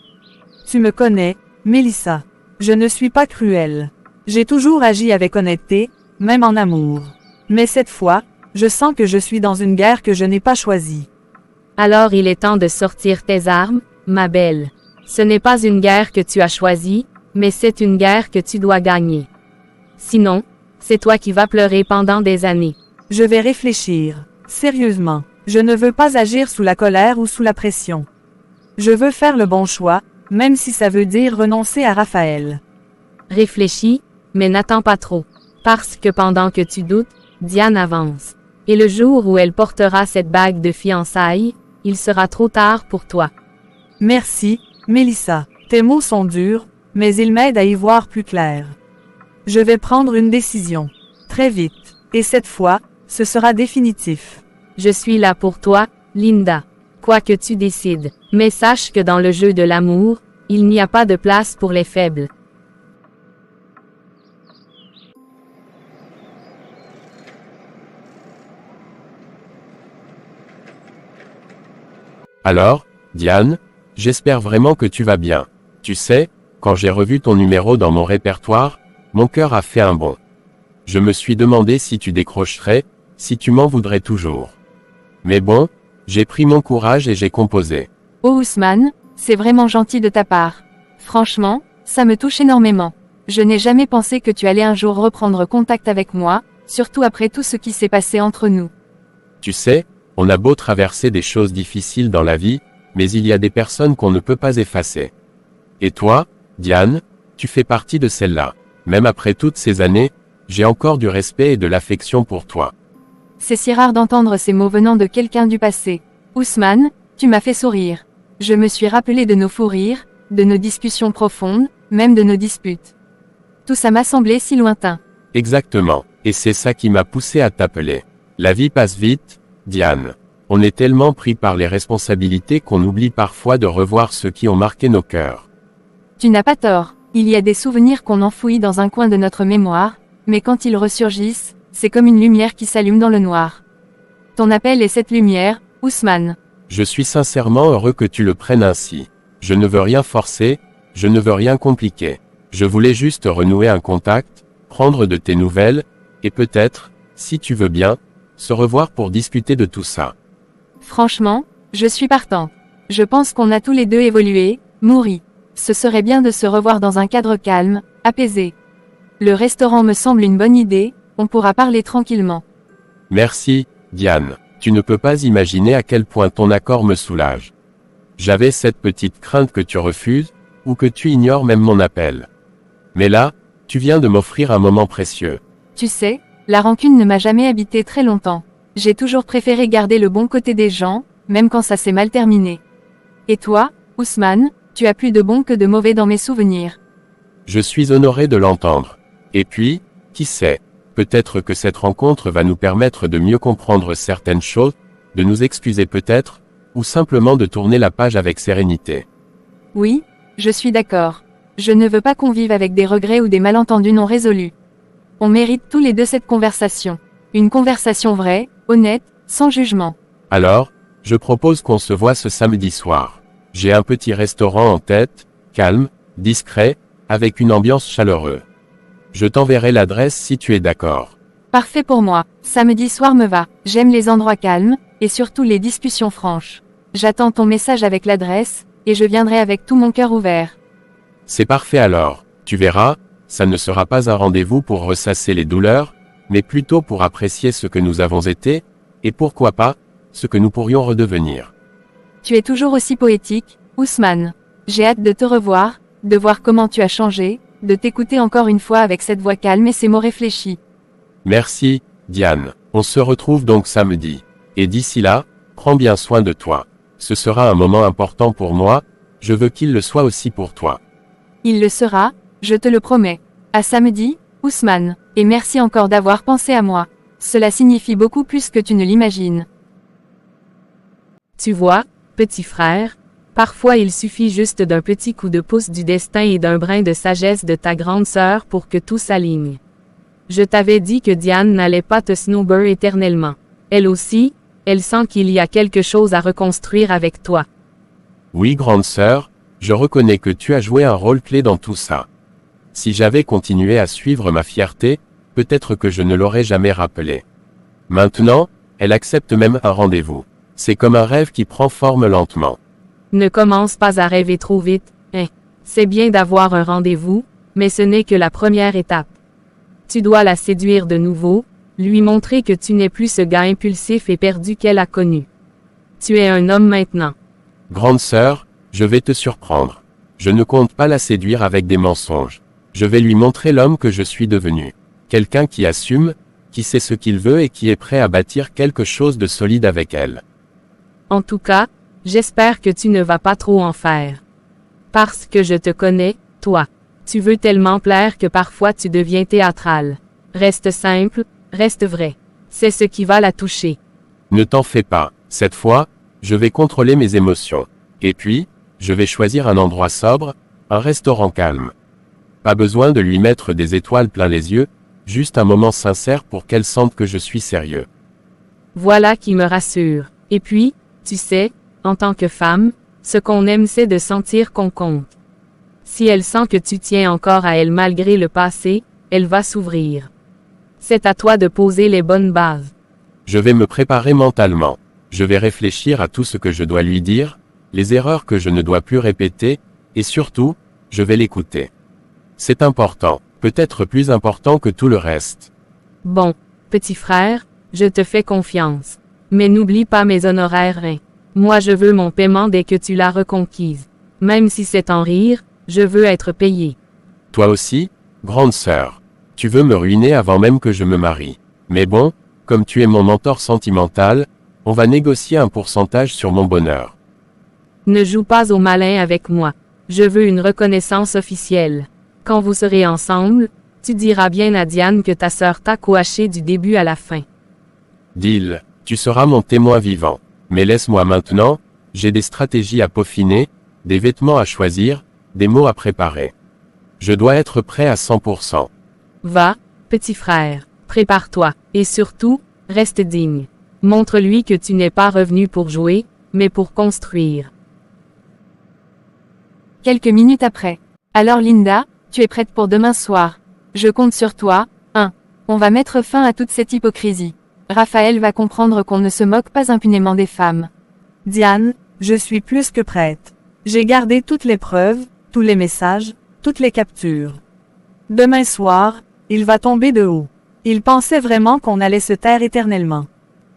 Tu me connais, Mélissa. Je ne suis pas cruelle. J'ai toujours agi avec honnêteté, même en amour. Mais cette fois, je sens que je suis dans une guerre que je n'ai pas choisie. Alors il est temps de sortir tes armes, ma belle. Ce n'est pas une guerre que tu as choisie, mais c'est une guerre que tu dois gagner. Sinon, c'est toi qui vas pleurer pendant des années. Je vais réfléchir. Sérieusement, je ne veux pas agir sous la colère ou sous la pression. Je veux faire le bon choix, même si ça veut dire renoncer à Raphaël. Réfléchis, mais n'attends pas trop. Parce que pendant que tu doutes, Diane avance. Et le jour où elle portera cette bague de fiançailles, il sera trop tard pour toi. Merci, Mélissa. Tes mots sont durs, mais il m'aide à y voir plus clair. Je vais prendre une décision. Très vite. Et cette fois, ce sera définitif. Je suis là pour toi, Linda. Quoi que tu décides. Mais sache que dans le jeu de l'amour, il n'y a pas de place pour les faibles. Alors, Diane, j'espère vraiment que tu vas bien. Tu sais, quand j'ai revu ton numéro dans mon répertoire, mon cœur a fait un bond. Je me suis demandé si tu décrocherais, si tu m'en voudrais toujours. Mais bon, j'ai pris mon courage et j'ai composé. Oh Ousmane, c'est vraiment gentil de ta part. Franchement, ça me touche énormément. Je n'ai jamais pensé que tu allais un jour reprendre contact avec moi, surtout après tout ce qui s'est passé entre nous. Tu sais, on a beau traverser des choses difficiles dans la vie, mais il y a des personnes qu'on ne peut pas effacer. Et toi, Diane, tu fais partie de celles-là. Même après toutes ces années, j'ai encore du respect et de l'affection pour toi. C'est si rare d'entendre ces mots venant de quelqu'un du passé. Ousmane, tu m'as fait sourire. Je me suis rappelé de nos fous rires, de nos discussions profondes, même de nos disputes. Tout ça m'a semblé si lointain. Exactement, et c'est ça qui m'a poussé à t'appeler. La vie passe vite, Diane. On est tellement pris par les responsabilités qu'on oublie parfois de revoir ceux qui ont marqué nos cœurs. Tu n'as pas tort, il y a des souvenirs qu'on enfouit dans un coin de notre mémoire, mais quand ils ressurgissent, c'est comme une lumière qui s'allume dans le noir. Ton appel est cette lumière, Ousmane. Je suis sincèrement heureux que tu le prennes ainsi. Je ne veux rien forcer, je ne veux rien compliquer. Je voulais juste renouer un contact, prendre de tes nouvelles, et peut-être, si tu veux bien, se revoir pour discuter de tout ça. Franchement, je suis partant. Je pense qu'on a tous les deux évolué, mûri. Ce serait bien de se revoir dans un cadre calme, apaisé. Le restaurant me semble une bonne idée, on pourra parler tranquillement. Merci, Diane. Tu ne peux pas imaginer à quel point ton accord me soulage. J'avais cette petite crainte que tu refuses, ou que tu ignores même mon appel. Mais là, tu viens de m'offrir un moment précieux. Tu sais, la rancune ne m'a jamais habité très longtemps. J'ai toujours préféré garder le bon côté des gens, même quand ça s'est mal terminé. Et toi, Ousmane, tu as plus de bon que de mauvais dans mes souvenirs. Je suis honoré de l'entendre. Et puis, qui sait, peut-être que cette rencontre va nous permettre de mieux comprendre certaines choses, de nous excuser peut-être, ou simplement de tourner la page avec sérénité. Oui, je suis d'accord. Je ne veux pas qu'on vive avec des regrets ou des malentendus non résolus. On mérite tous les deux cette conversation. Une conversation vraie, honnête, sans jugement. Alors, je propose qu'on se voit ce samedi soir. J'ai un petit restaurant en tête, calme, discret, avec une ambiance chaleureuse. Je t'enverrai l'adresse si tu es d'accord. Parfait pour moi. Samedi soir me va. J'aime les endroits calmes, et surtout les discussions franches. J'attends ton message avec l'adresse, et je viendrai avec tout mon cœur ouvert. C'est parfait alors. Tu verras, ça ne sera pas un rendez-vous pour ressasser les douleurs, mais plutôt pour apprécier ce que nous avons été, et pourquoi pas, ce que nous pourrions redevenir. Tu es toujours aussi poétique, Ousmane. J'ai hâte de te revoir, de voir comment tu as changé, de t'écouter encore une fois avec cette voix calme et ces mots réfléchis. Merci, Diane. On se retrouve donc samedi. Et d'ici là, prends bien soin de toi. Ce sera un moment important pour moi, je veux qu'il le soit aussi pour toi. Il le sera, je te le promets. À samedi, Ousmane, et merci encore d'avoir pensé à moi. Cela signifie beaucoup plus que tu ne l'imagines. Tu vois, petit frère, parfois il suffit juste d'un petit coup de pouce du destin et d'un brin de sagesse de ta grande sœur pour que tout s'aligne. Je t'avais dit que Diane n'allait pas te snowbird éternellement. Elle aussi, elle sent qu'il y a quelque chose à reconstruire avec toi. Oui, grande sœur, je reconnais que tu as joué un rôle clé dans tout ça. Si j'avais continué à suivre ma fierté, peut-être que je ne l'aurais jamais rappelé. Maintenant, elle accepte même un rendez-vous. C'est comme un rêve qui prend forme lentement. Ne commence pas à rêver trop vite, hein. C'est bien d'avoir un rendez-vous, mais ce n'est que la première étape. Tu dois la séduire de nouveau, lui montrer que tu n'es plus ce gars impulsif et perdu qu'elle a connu. Tu es un homme maintenant. Grande sœur, je vais te surprendre. Je ne compte pas la séduire avec des mensonges. Je vais lui montrer l'homme que je suis devenu. Quelqu'un qui assume, qui sait ce qu'il veut et qui est prêt à bâtir quelque chose de solide avec elle. En tout cas, j'espère que tu ne vas pas trop en faire. Parce que je te connais, toi. Tu veux tellement plaire que parfois tu deviens théâtral. Reste simple, reste vrai. C'est ce qui va la toucher. Ne t'en fais pas, cette fois, je vais contrôler mes émotions. Et puis, je vais choisir un endroit sobre, un restaurant calme. Pas besoin de lui mettre des étoiles plein les yeux, juste un moment sincère pour qu'elle sente que je suis sérieux. Voilà qui me rassure. Et puis, tu sais, en tant que femme, ce qu'on aime c'est de sentir qu'on compte. Si elle sent que tu tiens encore à elle malgré le passé, elle va s'ouvrir. C'est à toi de poser les bonnes bases. Je vais me préparer mentalement. Je vais réfléchir à tout ce que je dois lui dire, les erreurs que je ne dois plus répéter, et surtout, je vais l'écouter. C'est important, peut-être plus important que tout le reste. Bon, petit frère, je te fais confiance. Mais n'oublie pas mes honoraires, hein. Moi je veux mon paiement dès que tu l'as reconquise. Même si c'est en rire, je veux être payé. Toi aussi, grande sœur. Tu veux me ruiner avant même que je me marie. Mais bon, comme tu es mon mentor sentimental, on va négocier un pourcentage sur mon bonheur. Ne joue pas au malin avec moi. Je veux une reconnaissance officielle. Quand vous serez ensemble, tu diras bien à Diane que ta sœur t'a coaché du début à la fin. Deal, tu seras mon témoin vivant. Mais laisse-moi maintenant, j'ai des stratégies à peaufiner, des vêtements à choisir, des mots à préparer. Je dois être prêt à 100%. Va, petit frère, prépare-toi, et surtout, reste digne. Montre-lui que tu n'es pas revenu pour jouer, mais pour construire. Quelques minutes après. Alors Linda, tu es prête pour demain soir. Je compte sur toi. 1. On va mettre fin à toute cette hypocrisie. Raphaël va comprendre qu'on ne se moque pas impunément des femmes. Diane, je suis plus que prête. J'ai gardé toutes les preuves, tous les messages, toutes les captures. Demain soir, il va tomber de haut. Il pensait vraiment qu'on allait se taire éternellement.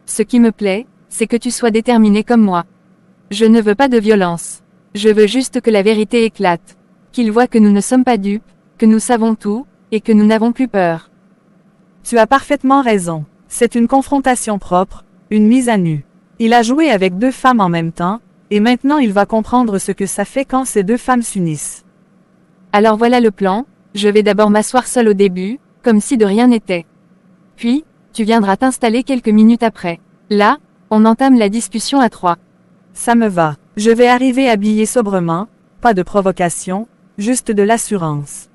Ce qui me plaît, c'est que tu sois déterminé comme moi. Je ne veux pas de violence. Je veux juste que la vérité éclate. Qu'il voit que nous ne sommes pas dupes, que nous savons tout, et que nous n'avons plus peur. Tu as parfaitement raison. C'est une confrontation propre, une mise à nu. Il a joué avec 2 femmes en même temps, et maintenant il va comprendre ce que ça fait quand ces 2 femmes s'unissent. Alors voilà le plan, je vais d'abord m'asseoir seul au début, comme si de rien n'était. Puis, tu viendras t'installer quelques minutes après. Là, on entame la discussion à 3. Ça me va. Je vais arriver habillé sobrement, pas de provocation, juste de l'assurance.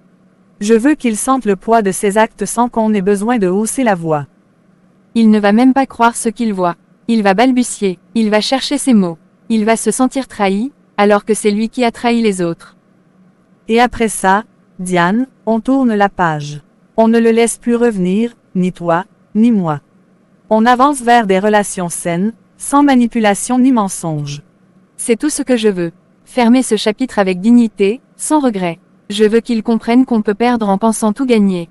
Je veux qu'il sente le poids de ses actes sans qu'on ait besoin de hausser la voix. Il ne va même pas croire ce qu'il voit. Il va balbutier, il va chercher ses mots. Il va se sentir trahi, alors que c'est lui qui a trahi les autres. Et après ça, Diane, on tourne la page. On ne le laisse plus revenir, ni toi, ni moi. On avance vers des relations saines, sans manipulation ni mensonge. C'est tout ce que je veux. Fermer ce chapitre avec dignité, sans regret. Je veux qu'il comprenne qu'on peut perdre en pensant tout gagner.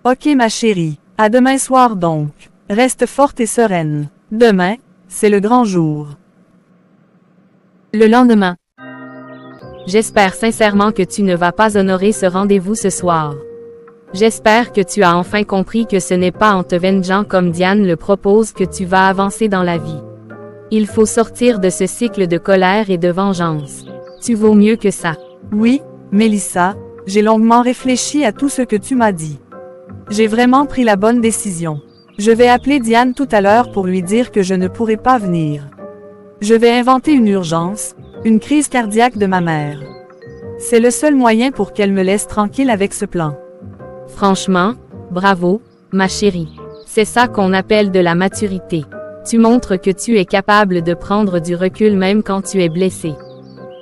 Ok ma chérie, à demain soir donc. Reste forte et sereine. Demain, c'est le grand jour. Le lendemain. J'espère sincèrement que tu ne vas pas honorer ce rendez-vous ce soir. J'espère que tu as enfin compris que ce n'est pas en te vengeant comme Diane le propose que tu vas avancer dans la vie. Il faut sortir de ce cycle de colère et de vengeance. Tu vaux mieux que ça. Oui, Mélissa, j'ai longuement réfléchi à tout ce que tu m'as dit. J'ai vraiment pris la bonne décision. Je vais appeler Diane tout à l'heure pour lui dire que je ne pourrai pas venir. Je vais inventer une urgence, une crise cardiaque de ma mère. C'est le seul moyen pour qu'elle me laisse tranquille avec ce plan. Franchement, bravo, ma chérie. C'est ça qu'on appelle de la maturité. Tu montres que tu es capable de prendre du recul même quand tu es blessé.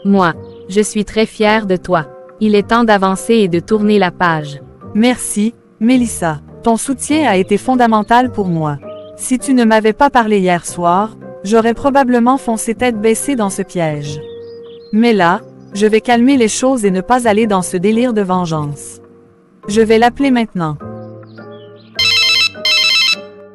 Moi, je suis très fière de toi. Il est temps d'avancer et de tourner la page. Merci, Mélissa. Ton soutien a été fondamental pour moi. Si tu ne m'avais pas parlé hier soir, j'aurais probablement foncé tête baissée dans ce piège. Mais là, je vais calmer les choses et ne pas aller dans ce délire de vengeance. Je vais l'appeler maintenant.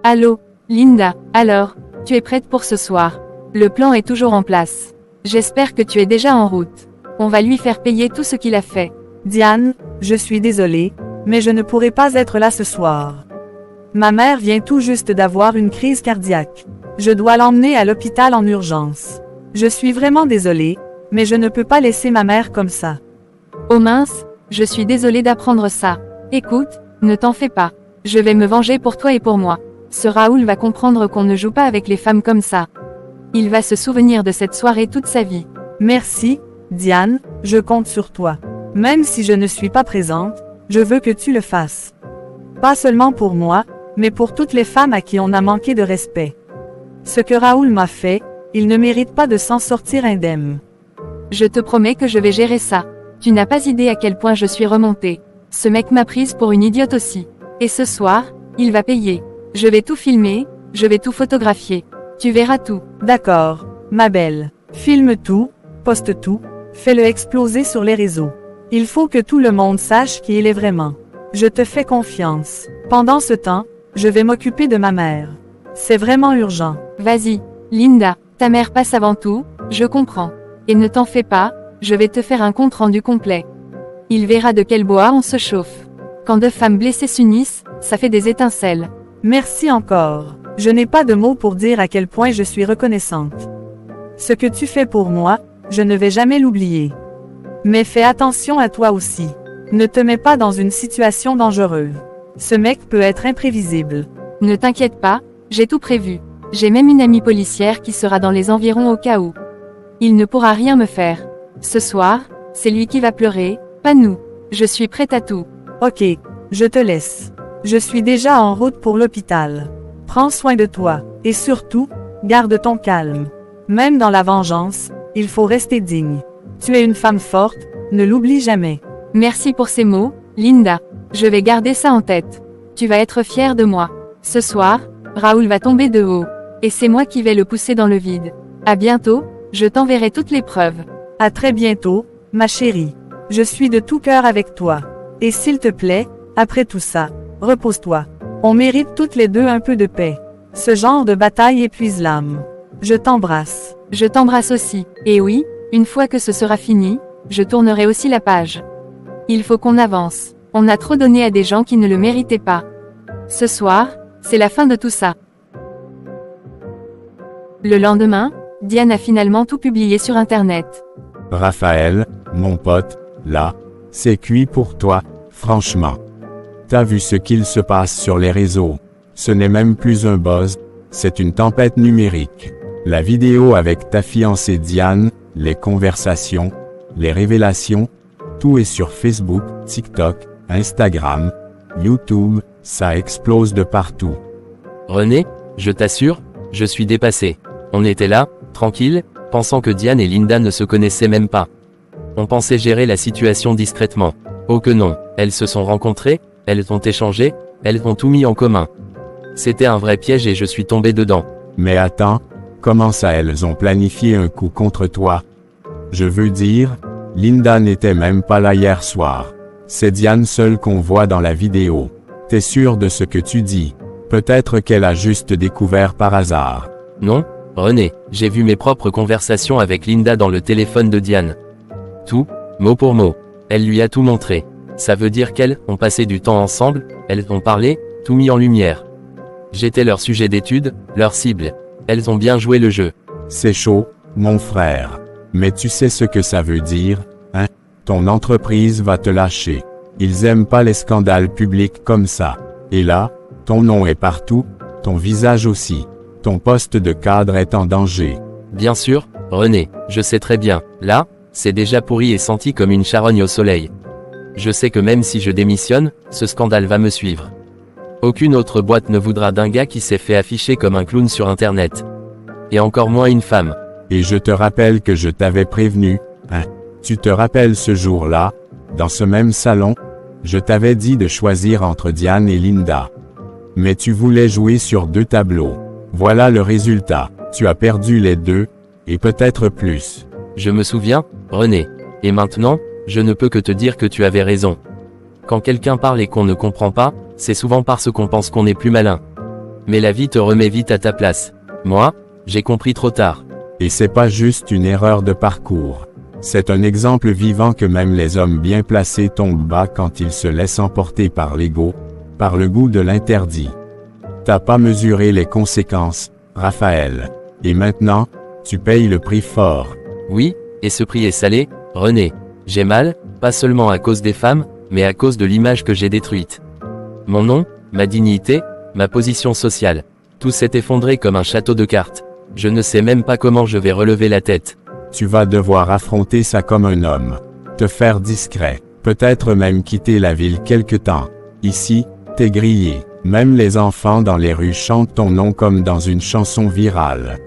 Allô, Linda, alors, tu es prête pour ce soir? Le plan est toujours en place. J'espère que tu es déjà en route. On va lui faire payer tout ce qu'il a fait. Diane, je suis désolée, mais je ne pourrai pas être là ce soir. Ma mère vient tout juste d'avoir une crise cardiaque. Je dois l'emmener à l'hôpital en urgence. Je suis vraiment désolée, mais je ne peux pas laisser ma mère comme ça. Oh mince, Je suis désolée d'apprendre ça. Écoute, ne t'en fais pas. Je vais me venger pour toi et pour moi. Ce Raoul va comprendre qu'on ne joue pas avec les femmes comme ça. Il va se souvenir de cette soirée toute sa vie. Merci, Diane, je compte sur toi. Même si je ne suis pas présente, je veux que tu le fasses. Pas seulement pour moi, mais pour toutes les femmes à qui on a manqué de respect. Ce que Raoul m'a fait, il ne mérite pas de s'en sortir indemne. Je te promets que je vais gérer ça. Tu n'as pas idée à quel point je suis remontée. Ce mec m'a prise pour une idiote aussi. Et ce soir, il va payer. Je vais tout filmer, je vais tout photographier. Tu verras tout. D'accord, ma belle. Filme tout, poste tout, fais-le exploser sur les réseaux. Il faut que tout le monde sache qui il est vraiment. Je te fais confiance. Pendant ce temps, je vais m'occuper de ma mère. C'est vraiment urgent. Vas-y, Linda, ta mère passe avant tout, je comprends. Et ne t'en fais pas, je vais te faire un compte rendu complet. Il verra de quel bois on se chauffe. Quand deux femmes blessées s'unissent, ça fait des étincelles. Merci encore. Je n'ai pas de mots pour dire à quel point je suis reconnaissante. Ce que tu fais pour moi, je ne vais jamais l'oublier. Mais fais attention à toi aussi. Ne te mets pas dans une situation dangereuse. Ce mec peut être imprévisible. Ne t'inquiète pas, j'ai tout prévu. J'ai même une amie policière qui sera dans les environs au cas où. Il ne pourra rien me faire. Ce soir, c'est lui qui va pleurer, pas nous. Je suis prête à tout. Ok, je te laisse. Je suis déjà en route pour l'hôpital. Prends soin de toi, et surtout, garde ton calme. Même dans la vengeance, il faut rester digne. Tu es une femme forte, ne l'oublie jamais. Merci pour ces mots, Linda. Je vais garder ça en tête. Tu vas être fière de moi. Ce soir, Raoul va tomber de haut. Et c'est moi qui vais le pousser dans le vide. À bientôt, je t'enverrai toutes les preuves. À très bientôt, ma chérie. Je suis de tout cœur avec toi. Et s'il te plaît, après tout ça, repose-toi. On mérite toutes les deux un peu de paix. Ce genre de bataille épuise l'âme. Je t'embrasse. Je t'embrasse aussi. Et oui, une fois que ce sera fini, je tournerai aussi la page. Il faut qu'on avance. On a trop donné à des gens qui ne le méritaient pas. Ce soir, c'est la fin de tout ça. Le lendemain, Diane a finalement tout publié sur Internet. Raphaël, mon pote, là, c'est cuit pour toi, franchement. T'as vu ce qu'il se passe sur les réseaux. Ce n'est même plus un buzz, c'est une tempête numérique. La vidéo avec ta fiancée Diane, les conversations, les révélations, tout est sur Facebook, TikTok, Instagram, YouTube, ça explose de partout. René, je t'assure, je suis dépassé. On était là, tranquille, pensant que Diane et Linda ne se connaissaient même pas. On pensait gérer la situation discrètement. Oh que non, elles se sont rencontrées, elles ont échangé, elles ont tout mis en commun. C'était un vrai piège et je suis tombé dedans. Mais attends, comment ça elles ont planifié un coup contre toi? Je veux dire, Linda n'était même pas là hier soir. C'est Diane seule qu'on voit dans la vidéo. T'es sûr de ce que tu dis? Peut-être qu'elle a juste découvert par hasard. Non, René, j'ai vu mes propres conversations avec Linda dans le téléphone de Diane. Tout, mot pour mot. Elle lui a tout montré. Ça veut dire qu'elles ont passé du temps ensemble, elles ont parlé, tout mis en lumière. J'étais leur sujet d'étude, leur cible. Elles ont bien joué le jeu. C'est chaud, mon frère. Mais tu sais ce que ça veut dire, hein? Ton entreprise va te lâcher. Ils aiment pas les scandales publics comme ça. Et là, ton nom est partout, ton visage aussi. Ton poste de cadre est en danger. Bien sûr, René, je sais très bien. Là, c'est déjà pourri et senti comme une charogne au soleil. Je sais que même si je démissionne, ce scandale va me suivre. Aucune autre boîte ne voudra d'un gars qui s'est fait afficher comme un clown sur Internet. Et encore moins une femme. Et je te rappelle que je t'avais prévenu, hein? Tu te rappelles ce jour-là, dans ce même salon, je t'avais dit de choisir entre Diane et Linda. Mais tu voulais jouer sur deux tableaux. Voilà le résultat. Tu as perdu les deux, et peut-être plus. Je me souviens, René. Et maintenant, je ne peux que te dire que tu avais raison. Quand quelqu'un parle et qu'on ne comprend pas, c'est souvent parce qu'on pense qu'on est plus malin. Mais la vie te remet vite à ta place. Moi, j'ai compris trop tard. Et c'est pas juste une erreur de parcours. C'est un exemple vivant que même les hommes bien placés tombent bas quand ils se laissent emporter par l'ego, par le goût de l'interdit. T'as pas mesuré les conséquences, Raphaël. Et maintenant, tu payes le prix fort. Oui, et ce prix est salé, René. J'ai mal, Pas seulement à cause des femmes, mais à cause de l'image que j'ai détruite. Mon nom, ma dignité, ma position sociale. Tout s'est effondré comme un château de cartes. Je ne sais même pas comment je vais relever la tête. Tu vas devoir affronter ça comme un homme. Te faire discret. Peut-être même quitter la ville quelque temps. Ici, t'es grillé. Même les enfants dans les rues chantent ton nom comme dans une chanson virale.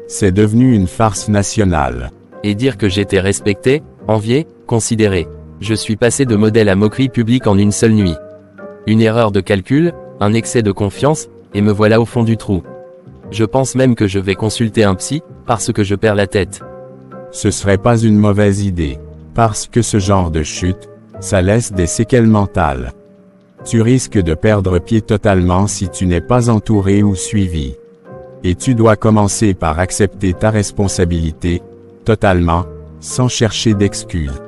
C'est devenu une farce nationale. Et dire que j'étais respecté, envié, considéré. Je suis passé de modèle à moquerie publique en une seule nuit. Une erreur de calcul, un excès de confiance, et me voilà au fond du trou. Je pense même que je vais consulter un psy, parce que je perds la tête. Ce serait pas une mauvaise idée. Parce que ce genre de chute, ça laisse des séquelles mentales. Tu risques de perdre pied totalement si tu n'es pas entouré ou suivi. Et tu dois commencer par accepter ta responsabilité, totalement, sans chercher d'excuses.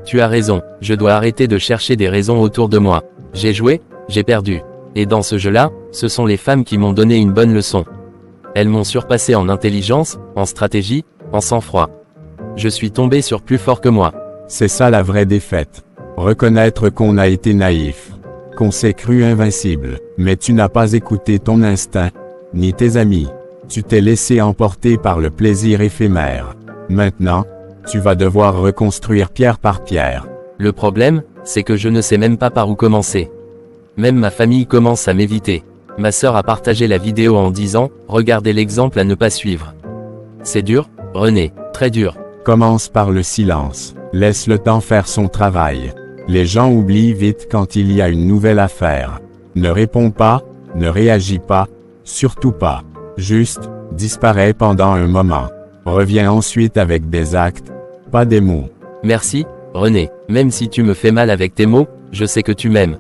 Tu as raison, je dois arrêter de chercher des raisons autour de moi. J'ai joué, j'ai perdu. Et dans ce jeu-là, ce sont les femmes qui m'ont donné une bonne leçon. Elles m'ont surpassé en intelligence, en stratégie, en sang-froid. Je suis tombé sur plus fort que moi. C'est ça la vraie défaite. Reconnaître qu'on a été naïf. Qu'on s'est cru invincible. Mais tu n'as pas écouté ton instinct, ni tes amis. Tu t'es laissé emporter par le plaisir éphémère. Maintenant, tu vas devoir reconstruire pierre par pierre. Le problème, c'est que je ne sais même pas par où commencer. Même ma famille commence à m'éviter. Ma sœur a partagé la vidéo en disant « Regardez l'exemple à ne pas suivre ». C'est dur, René, très dur. Commence par le silence. Laisse le temps faire son travail. Les gens oublient vite quand il y a une nouvelle affaire. Ne réponds pas, ne réagis pas, surtout pas. Juste, disparais pendant un moment. Reviens ensuite avec des actes, pas des mots. Merci, René. Même si tu me fais mal avec tes mots, je sais que tu m'aimes.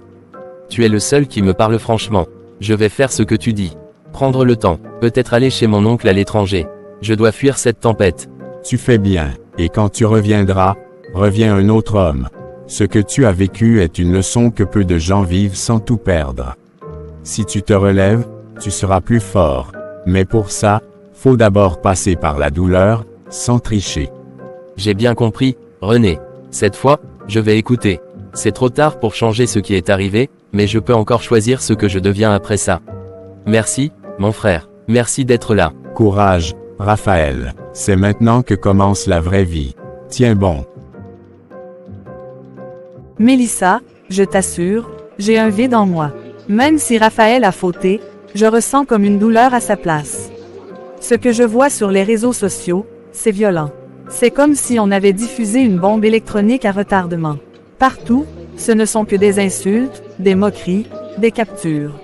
Tu es le seul qui me parle franchement. Je vais faire ce que tu dis. Prendre le temps, peut-être aller chez mon oncle à l'étranger. Je dois fuir cette tempête. Tu fais bien, et quand tu reviendras, reviens un autre homme. Ce que tu as vécu est une leçon que peu de gens vivent sans tout perdre. Si tu te relèves, tu seras plus fort. Mais pour ça, faut d'abord passer par la douleur, sans tricher. J'ai bien compris, René. Cette fois, je vais écouter. C'est trop tard pour changer ce qui est arrivé, mais je peux encore choisir ce que je deviens après ça. Merci, mon frère. Merci d'être là. Courage, Raphaël. C'est maintenant que commence la vraie vie. Tiens bon. Mélissa, je t'assure, j'ai un vide en moi. Même si Raphaël a fauté, je ressens comme une douleur à sa place. Ce que je vois sur les réseaux sociaux, c'est violent. C'est comme si on avait diffusé une bombe électronique à retardement. Partout, ce ne sont que des insultes, des moqueries, des captures.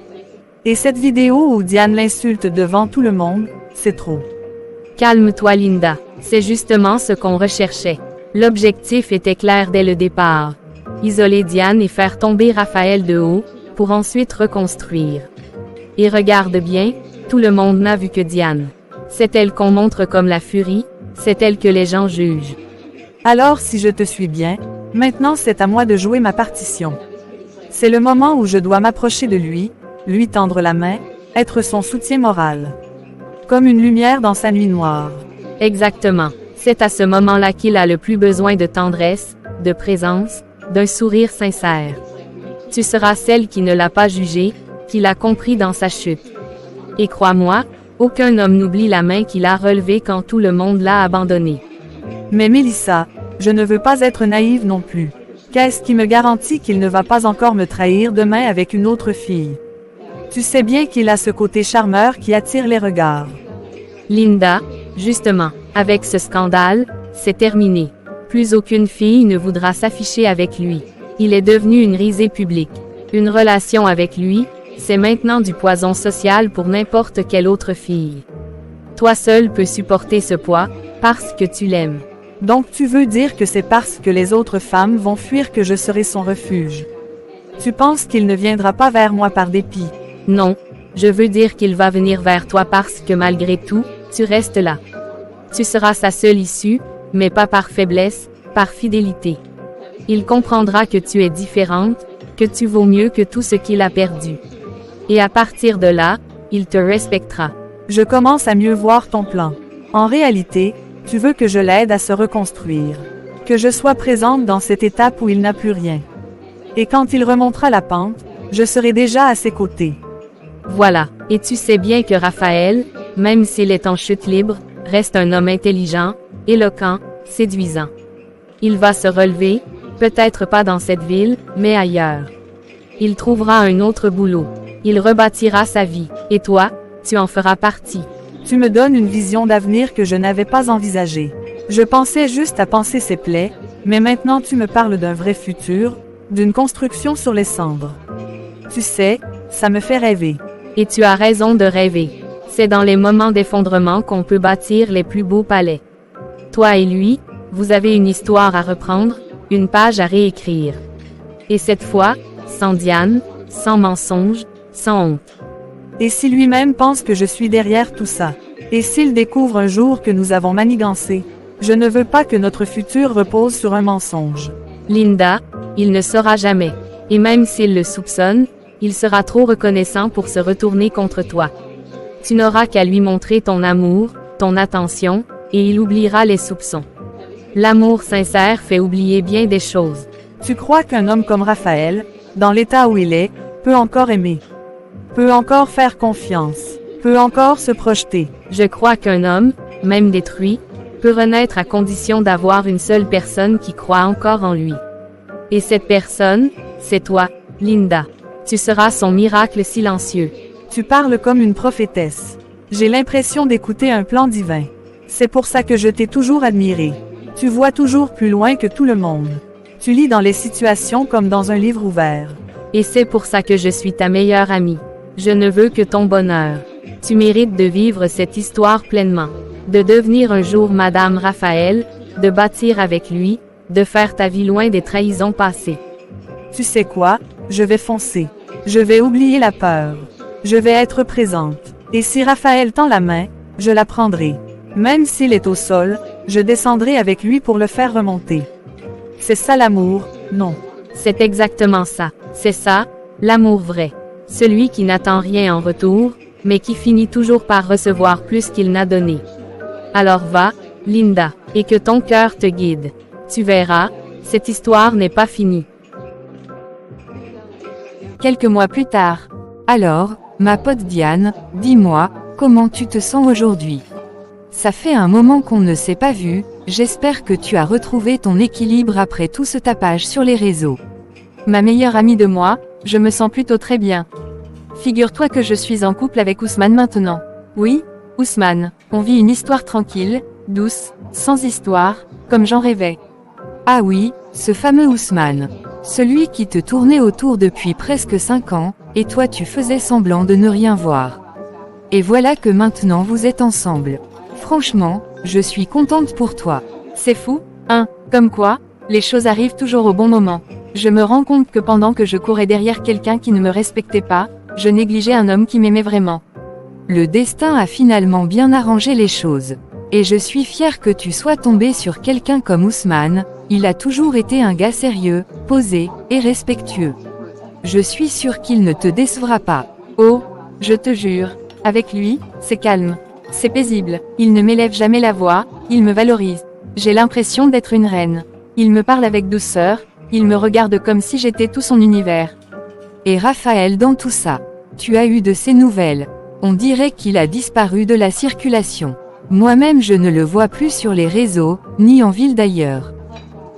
Et cette vidéo où Diane l'insulte devant tout le monde, c'est trop. Calme-toi Linda, c'est justement ce qu'on recherchait. L'objectif était clair dès le départ. Isoler Diane et faire tomber Raphaël de haut, pour ensuite reconstruire. Et regarde bien, tout le monde n'a vu que Diane. C'est elle qu'on montre comme la furie, c'est elle que les gens jugent. Alors si je te suis bien, maintenant c'est à moi de jouer ma partition. C'est le moment où je dois m'approcher de lui, lui tendre la main, être son soutien moral. Comme une lumière dans sa nuit noire. Exactement. C'est à ce moment-là qu'il a le plus besoin de tendresse, de présence, d'un sourire sincère. Tu seras celle qui ne l'a pas jugé, qui l'a compris dans sa chute. Et crois-moi, aucun homme n'oublie la main qu'il a relevée quand tout le monde l'a abandonné. Mais Mélissa, je ne veux pas être naïve non plus. Qu'est-ce qui me garantit qu'il ne va pas encore me trahir demain avec une autre fille? Tu sais bien qu'il a ce côté charmeur qui attire les regards. Linda, justement, avec ce scandale, c'est terminé. Plus aucune fille ne voudra s'afficher avec lui. Il est devenu une risée publique. Une relation avec lui, c'est maintenant du poison social pour n'importe quelle autre fille. Toi seul peux supporter ce poids, parce que tu l'aimes. Donc tu veux dire que c'est parce que les autres femmes vont fuir que je serai son refuge. Tu penses qu'il ne viendra pas vers moi par dépit? Non, je veux dire qu'il va venir vers toi parce que malgré tout, tu restes là. Tu seras sa seule issue, mais pas par faiblesse, par fidélité. Il comprendra que tu es différente, que tu vaux mieux que tout ce qu'il a perdu. Et à partir de là, il te respectera. Je commence à mieux voir ton plan. En réalité, tu veux que je l'aide à se reconstruire. Que je sois présente dans cette étape où il n'a plus rien. Et quand il remontera la pente, je serai déjà à ses côtés. Voilà. Et tu sais bien que Raphaël, même s'il est en chute libre, reste un homme intelligent, éloquent, séduisant. Il va se relever, peut-être pas dans cette ville, mais ailleurs. Il trouvera un autre boulot. Il rebâtira sa vie. Et toi, tu en feras partie. Tu me donnes une vision d'avenir que je n'avais pas envisagée. Je pensais juste à panser ses plaies, mais maintenant tu me parles d'un vrai futur, d'une construction sur les cendres. Tu sais, ça me fait rêver. Et tu as raison de rêver. C'est dans les moments d'effondrement qu'on peut bâtir les plus beaux palais. Toi et lui, vous avez une histoire à reprendre, une page à réécrire. Et cette fois, sans Diane, sans mensonge, sans honte. Et si lui-même pense que je suis derrière tout ça? Et s'il découvre un jour que nous avons manigancé? Je ne veux pas que notre futur repose sur un mensonge. Linda, il ne saura jamais. Et même s'il le soupçonne, il sera trop reconnaissant pour se retourner contre toi. Tu n'auras qu'à lui montrer ton amour, ton attention, et il oubliera les soupçons. L'amour sincère fait oublier bien des choses. Tu crois qu'un homme comme Raphaël, dans l'état où il est, peut encore aimer? Peut encore faire confiance? Peut encore se projeter? Je crois qu'un homme, même détruit, peut renaître à condition d'avoir une seule personne qui croit encore en lui. Et cette personne, c'est toi, Linda. Tu seras son miracle silencieux. Tu parles comme une prophétesse. J'ai l'impression d'écouter un plan divin. C'est pour ça que je t'ai toujours admiré. Tu vois toujours plus loin que tout le monde. Tu lis dans les situations comme dans un livre ouvert. Et c'est pour ça que je suis ta meilleure amie. Je ne veux que ton bonheur. Tu mérites de vivre cette histoire pleinement. De devenir un jour Madame Raphaël, de bâtir avec lui, de faire ta vie loin des trahisons passées. Tu sais quoi? Je vais foncer. Je vais oublier la peur. Je vais être présente. Et si Raphaël tend la main, je la prendrai. Même s'il est au sol, je descendrai avec lui pour le faire remonter. C'est ça l'amour, non? C'est exactement ça. C'est ça, l'amour vrai. Celui qui n'attend rien en retour, mais qui finit toujours par recevoir plus qu'il n'a donné. Alors va, Linda, et que ton cœur te guide. Tu verras, cette histoire n'est pas finie. Quelques mois plus tard. Alors, ma pote Diane, dis-moi, comment tu te sens aujourd'hui? Ça fait un moment qu'on ne s'est pas vu, j'espère que tu as retrouvé ton équilibre après tout ce tapage sur les réseaux. Ma meilleure amie de moi, je me sens plutôt très bien. Figure-toi que je suis en couple avec Ousmane maintenant. Oui, Ousmane, on vit une histoire tranquille, douce, sans histoire, comme j'en rêvais. Ah oui, ce fameux Ousmane. Celui qui te tournait autour depuis presque 5 ans, et toi tu faisais semblant de ne rien voir. Et voilà que maintenant vous êtes ensemble. Franchement, je suis contente pour toi. C'est fou, hein, comme quoi, les choses arrivent toujours au bon moment. Je me rends compte que pendant que je courais derrière quelqu'un qui ne me respectait pas, je négligeais un homme qui m'aimait vraiment. Le destin a finalement bien arrangé les choses. Et je suis fière que tu sois tombé sur quelqu'un comme Ousmane, il a toujours été un gars sérieux, posé, et respectueux. Je suis sûre qu'il ne te décevra pas. Oh, je te jure, avec lui, c'est calme. C'est paisible, il ne m'élève jamais la voix, il me valorise. J'ai l'impression d'être une reine. Il me parle avec douceur, il me regarde comme si j'étais tout son univers. Et Raphaël dans tout ça. Tu as eu de ses nouvelles. On dirait qu'il a disparu de la circulation. Moi-même je ne le vois plus sur les réseaux, ni en ville d'ailleurs.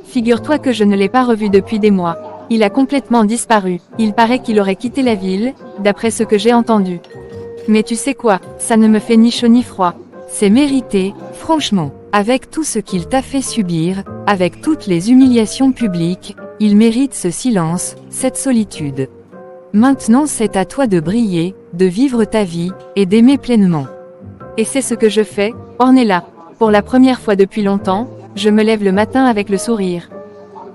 Figure-toi que je ne l'ai pas revu depuis des mois. Il a complètement disparu. Il paraît qu'il aurait quitté la ville, d'après ce que j'ai entendu. Mais tu sais quoi, ça ne me fait ni chaud ni froid. C'est mérité, franchement. Avec tout ce qu'il t'a fait subir, avec toutes les humiliations publiques, il mérite ce silence, cette solitude. Maintenant c'est à toi de briller, de vivre ta vie, et d'aimer pleinement. Et c'est ce que je fais, Ornella. Pour la première fois depuis longtemps, je me lève le matin avec le sourire.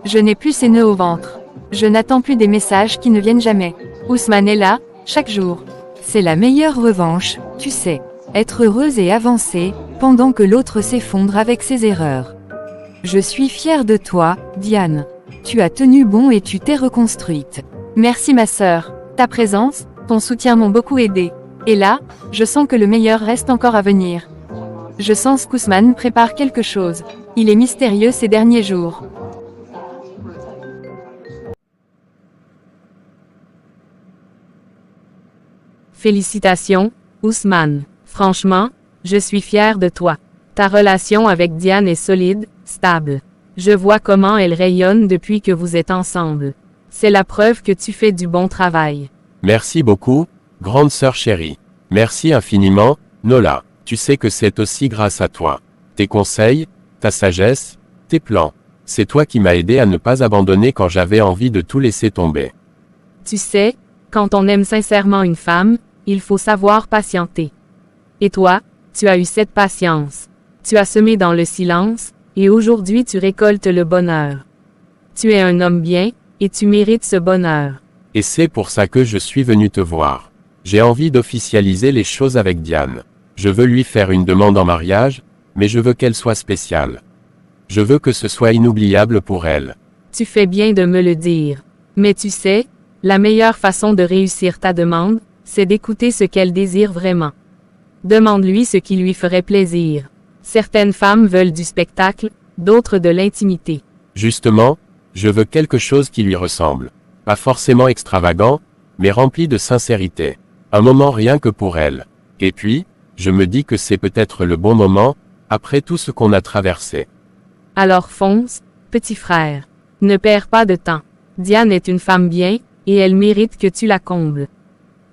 Je n'ai plus ces nœuds au ventre. Je n'attends plus des messages qui ne viennent jamais. Ousmane est là, chaque jour. C'est la meilleure revanche, tu sais. Être heureuse et avancer, pendant que l'autre s'effondre avec ses erreurs. Je suis fière de toi, Diane. Tu as tenu bon et tu t'es reconstruite. Merci ma sœur. Ta présence, ton soutien m'ont beaucoup aidé. Et là, je sens que le meilleur reste encore à venir. Je sens qu'Ousmane prépare quelque chose. Il est mystérieux ces derniers jours. Félicitations, Ousmane. Franchement, je suis fière de toi. Ta relation avec Diane est solide, stable. Je vois comment elle rayonne depuis que vous êtes ensemble. C'est la preuve que tu fais du bon travail. Merci beaucoup, grande sœur chérie. Merci infiniment, Nola. Tu sais que c'est aussi grâce à toi. Tes conseils, ta sagesse, tes plans. C'est toi qui m'as aidé à ne pas abandonner quand j'avais envie de tout laisser tomber. Tu sais, quand on aime sincèrement une femme, il faut savoir patienter. Et toi, tu as eu cette patience. Tu as semé dans le silence, et aujourd'hui tu récoltes le bonheur. Tu es un homme bien, et tu mérites ce bonheur. Et c'est pour ça que je suis venu te voir. J'ai envie d'officialiser les choses avec Diane. Je veux lui faire une demande en mariage, mais je veux qu'elle soit spéciale. Je veux que ce soit inoubliable pour elle. Tu fais bien de me le dire. Mais tu sais, la meilleure façon de réussir ta demande, c'est d'écouter ce qu'elle désire vraiment. Demande-lui ce qui lui ferait plaisir. Certaines femmes veulent du spectacle, d'autres de l'intimité. Justement, je veux quelque chose qui lui ressemble. Pas forcément extravagant, mais rempli de sincérité. Un moment rien que pour elle. Et puis, je me dis que c'est peut-être le bon moment, après tout ce qu'on a traversé. Alors fonce, petit frère. Ne perds pas de temps. Diane est une femme bien, et elle mérite que tu la combles.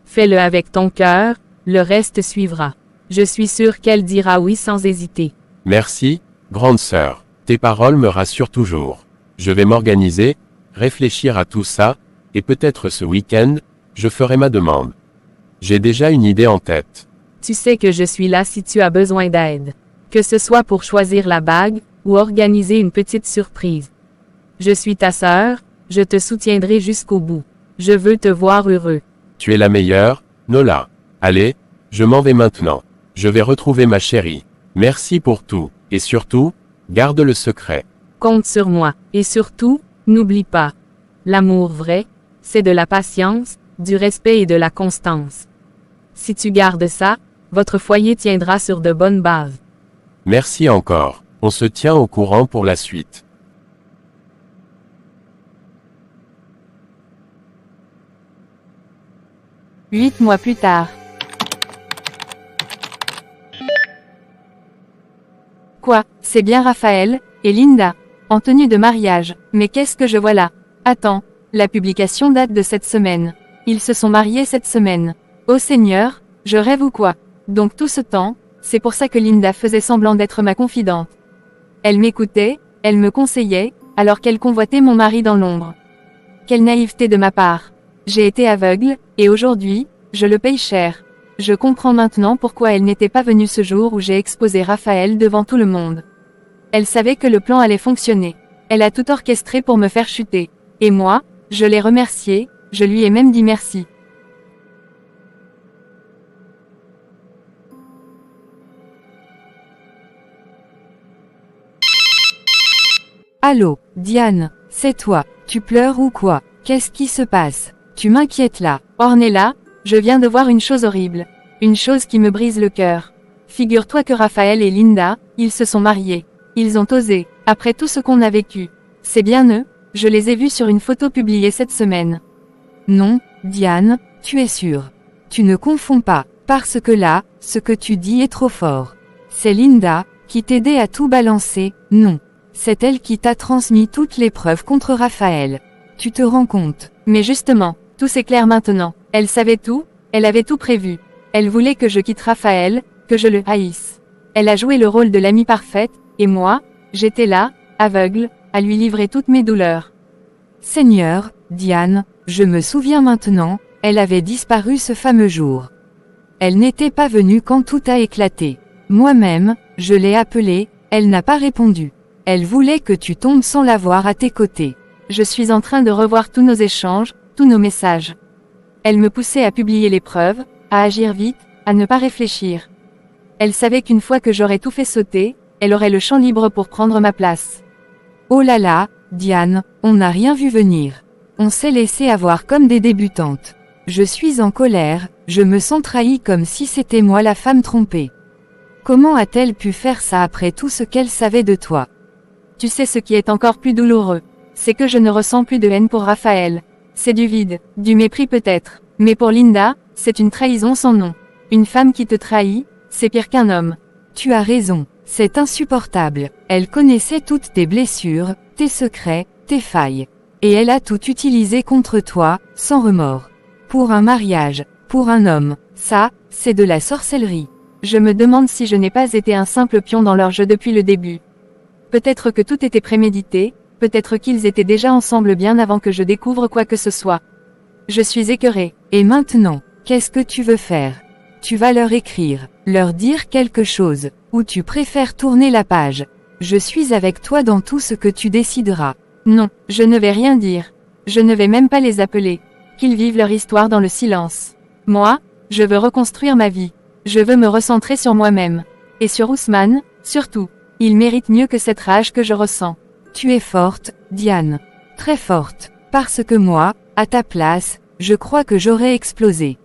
Fais-le avec ton cœur, le reste suivra. Je suis sûr qu'elle dira oui sans hésiter. Merci, grande sœur. Tes paroles me rassurent toujours. Je vais m'organiser, réfléchir à tout ça, et peut-être ce week-end, je ferai ma demande. J'ai déjà une idée en tête. Tu sais que je suis là si tu as besoin d'aide. Que ce soit pour choisir la bague, ou organiser une petite surprise. Je suis ta sœur, je te soutiendrai jusqu'au bout. Je veux te voir heureux. Tu es la meilleure, Nola. Allez, je m'en vais maintenant. Je vais retrouver ma chérie. Merci pour tout, et surtout, garde le secret. Compte sur moi, et surtout, n'oublie pas. L'amour vrai, c'est de la patience, du respect et de la constance. Si tu gardes ça, votre foyer tiendra sur de bonnes bases. Merci encore. On se tient au courant pour la suite. 8 mois plus tard. Quoi, c'est bien Raphaël et Linda, en tenue de mariage, mais qu'est-ce que je vois là? Attends, la publication date de cette semaine. Ils se sont mariés cette semaine. Oh Seigneur, je rêve ou quoi? Donc tout ce temps, c'est pour ça que Linda faisait semblant d'être ma confidente. Elle m'écoutait, elle me conseillait, alors qu'elle convoitait mon mari dans l'ombre. Quelle naïveté de ma part. J'ai été aveugle, et aujourd'hui, je le paye cher. Je comprends maintenant pourquoi elle n'était pas venue ce jour où j'ai exposé Raphaël devant tout le monde. Elle savait que le plan allait fonctionner. Elle a tout orchestré pour me faire chuter. Et moi, je l'ai remerciée, je lui ai même dit merci. Allô, Diane, c'est toi, tu pleures ou quoi? Qu'est-ce qui se passe? Tu m'inquiètes là. Ornella, je viens de voir une chose horrible. Une chose qui me brise le cœur. Figure-toi que Raphaël et Linda, ils se sont mariés. Ils ont osé, après tout ce qu'on a vécu. C'est bien eux, je les ai vus sur une photo publiée cette semaine. Non, Diane, tu es sûre. Tu ne confonds pas, parce que là, ce que tu dis est trop fort. C'est Linda, qui t'aidait à tout balancer, non. C'est elle qui t'a transmis toutes les preuves contre Raphaël. Tu te rends compte. Mais justement, tout s'éclaire maintenant. Elle savait tout, elle avait tout prévu. Elle voulait que je quitte Raphaël, que je le haïsse. Elle a joué le rôle de l'amie parfaite, et moi, j'étais là, aveugle, à lui livrer toutes mes douleurs. Seigneur, Diane, je me souviens maintenant, elle avait disparu ce fameux jour. Elle n'était pas venue quand tout a éclaté. Moi-même, je l'ai appelée, elle n'a pas répondu. Elle voulait que tu tombes sans la voir à tes côtés. Je suis en train de revoir tous nos échanges, tous nos messages. Elle me poussait à publier les preuves, à agir vite, à ne pas réfléchir. Elle savait qu'une fois que j'aurais tout fait sauter, elle aurait le champ libre pour prendre ma place. Oh là là, Diane, on n'a rien vu venir. On s'est laissé avoir comme des débutantes. Je suis en colère, je me sens trahie comme si c'était moi la femme trompée. Comment a-t-elle pu faire ça après tout ce qu'elle savait de toi? Tu sais ce qui est encore plus douloureux. C'est que je ne ressens plus de haine pour Raphaël. C'est du vide, du mépris peut-être. Mais pour Linda, c'est une trahison sans nom. Une femme qui te trahit, c'est pire qu'un homme. Tu as raison, c'est insupportable. Elle connaissait toutes tes blessures, tes secrets, tes failles. Et elle a tout utilisé contre toi, sans remords. Pour un mariage, pour un homme, ça, c'est de la sorcellerie. Je me demande si je n'ai pas été un simple pion dans leur jeu depuis le début. Peut-être que tout était prémédité, peut-être qu'ils étaient déjà ensemble bien avant que je découvre quoi que ce soit. Je suis écœurée. Et maintenant, qu'est-ce que tu veux faire? Tu vas leur écrire, leur dire quelque chose, ou tu préfères tourner la page? Je suis avec toi dans tout ce que tu décideras. Non, je ne vais rien dire. Je ne vais même pas les appeler. Qu'ils vivent leur histoire dans le silence. Moi, je veux reconstruire ma vie. Je veux me recentrer sur moi-même. Et sur Ousmane, surtout. Il mérite mieux que cette rage que je ressens. Tu es forte, Diane. Très forte. Parce que moi, à ta place, je crois que j'aurais explosé.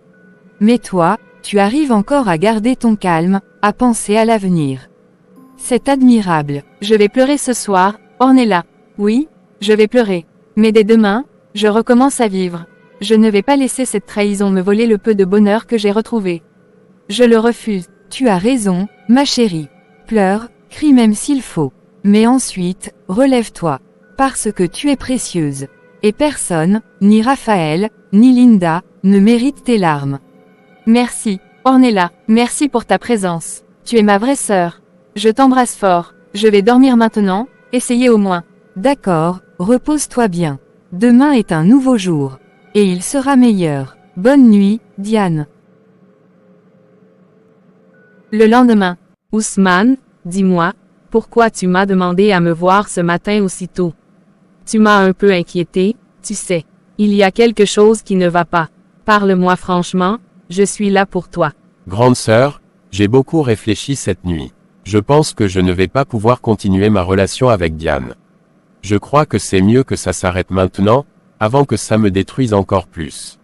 Mais toi, tu arrives encore à garder ton calme, à penser à l'avenir. C'est admirable. Je vais pleurer ce soir, Ornella. Oui, je vais pleurer. Mais dès demain, je recommence à vivre. Je ne vais pas laisser cette trahison me voler le peu de bonheur que j'ai retrouvé. Je le refuse. Tu as raison, ma chérie. Pleure, crie même s'il faut. Mais ensuite, relève-toi. Parce que tu es précieuse. Et personne, ni Raphaël, ni Linda, ne mérite tes larmes. Merci, Ornella, merci pour ta présence. Tu es ma vraie sœur. Je t'embrasse fort. Je vais dormir maintenant, essayez au moins. D'accord, repose-toi bien. Demain est un nouveau jour. Et il sera meilleur. Bonne nuit, Diane. Le lendemain. Ousmane, dis-moi, pourquoi tu m'as demandé à me voir ce matin aussitôt? Tu m'as un peu inquiété, tu sais. Il y a quelque chose qui ne va pas. Parle-moi franchement, je suis là pour toi. Grande sœur, j'ai beaucoup réfléchi cette nuit. Je pense que je ne vais pas pouvoir continuer ma relation avec Diane. Je crois que c'est mieux que ça s'arrête maintenant, avant que ça me détruise encore plus.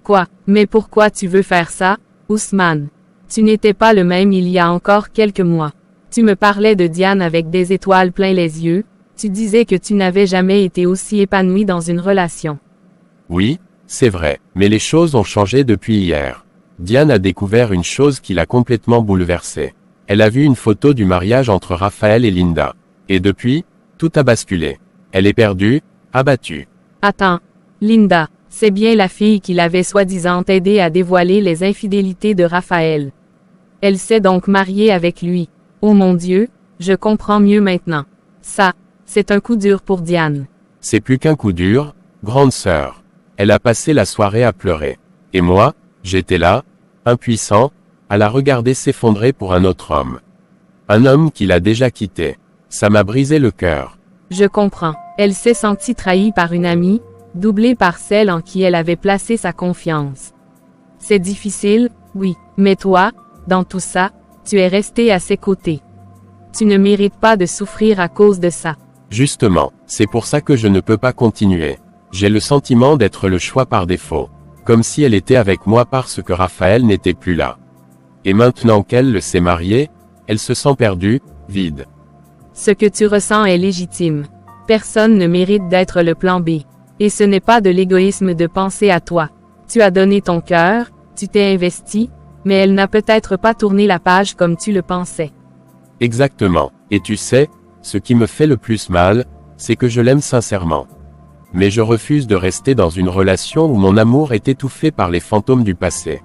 Quoi? Mais pourquoi tu veux faire ça, Ousmane? Tu n'étais pas le même il y a encore quelques mois. Tu me parlais de Diane avec des étoiles plein les yeux, tu disais que tu n'avais jamais été aussi épanoui dans une relation. Oui, c'est vrai, mais les choses ont changé depuis hier. Diane a découvert une chose qui l'a complètement bouleversée. Elle a vu une photo du mariage entre Raphaël et Linda. Et depuis, tout a basculé. Elle est perdue, abattue. Attends, Linda, c'est bien la fille qui l'avait soi-disant aidé à dévoiler les infidélités de Raphaël. Elle s'est donc mariée avec lui. Oh mon Dieu, je comprends mieux maintenant. Ça, c'est un coup dur pour Diane. C'est plus qu'un coup dur, grande sœur. Elle a passé la soirée à pleurer. Et moi, j'étais là, impuissant, à la regarder s'effondrer pour un autre homme. Un homme qui l'a déjà quitté. Ça m'a brisé le cœur. Je comprends. Elle s'est sentie trahie par une amie, doublée par celle en qui elle avait placé sa confiance. C'est difficile, oui, mais toi, dans tout ça, tu es resté à ses côtés. Tu ne mérites pas de souffrir à cause de ça. Justement, c'est pour ça que je ne peux pas continuer. J'ai le sentiment d'être le choix par défaut. Comme si elle était avec moi parce que Raphaël n'était plus là. Et maintenant qu'elle s'est mariée, elle se sent perdue, vide. Ce que tu ressens est légitime. Personne ne mérite d'être le plan B. Et ce n'est pas de l'égoïsme de penser à toi. Tu as donné ton cœur, tu t'es investi, mais elle n'a peut-être pas tourné la page comme tu le pensais. Exactement. Et tu sais, ce qui me fait le plus mal, c'est que je l'aime sincèrement. Mais je refuse de rester dans une relation où mon amour est étouffé par les fantômes du passé.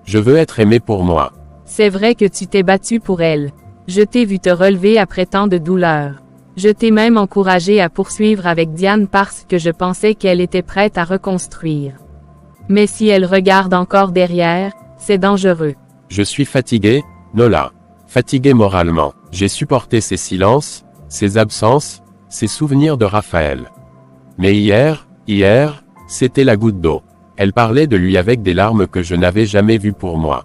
Je veux être aimé pour moi. C'est vrai que tu t'es battu pour elle. Je t'ai vu te relever après tant de douleur. Je t'ai même encouragé à poursuivre avec Diane parce que je pensais qu'elle était prête à reconstruire. Mais si elle regarde encore derrière, c'est dangereux. Je suis fatigué, Nola. Fatigué moralement. J'ai supporté ses silences, ses absences, ses souvenirs de Raphaël. Mais hier, c'était la goutte d'eau. Elle parlait de lui avec des larmes que je n'avais jamais vues pour moi.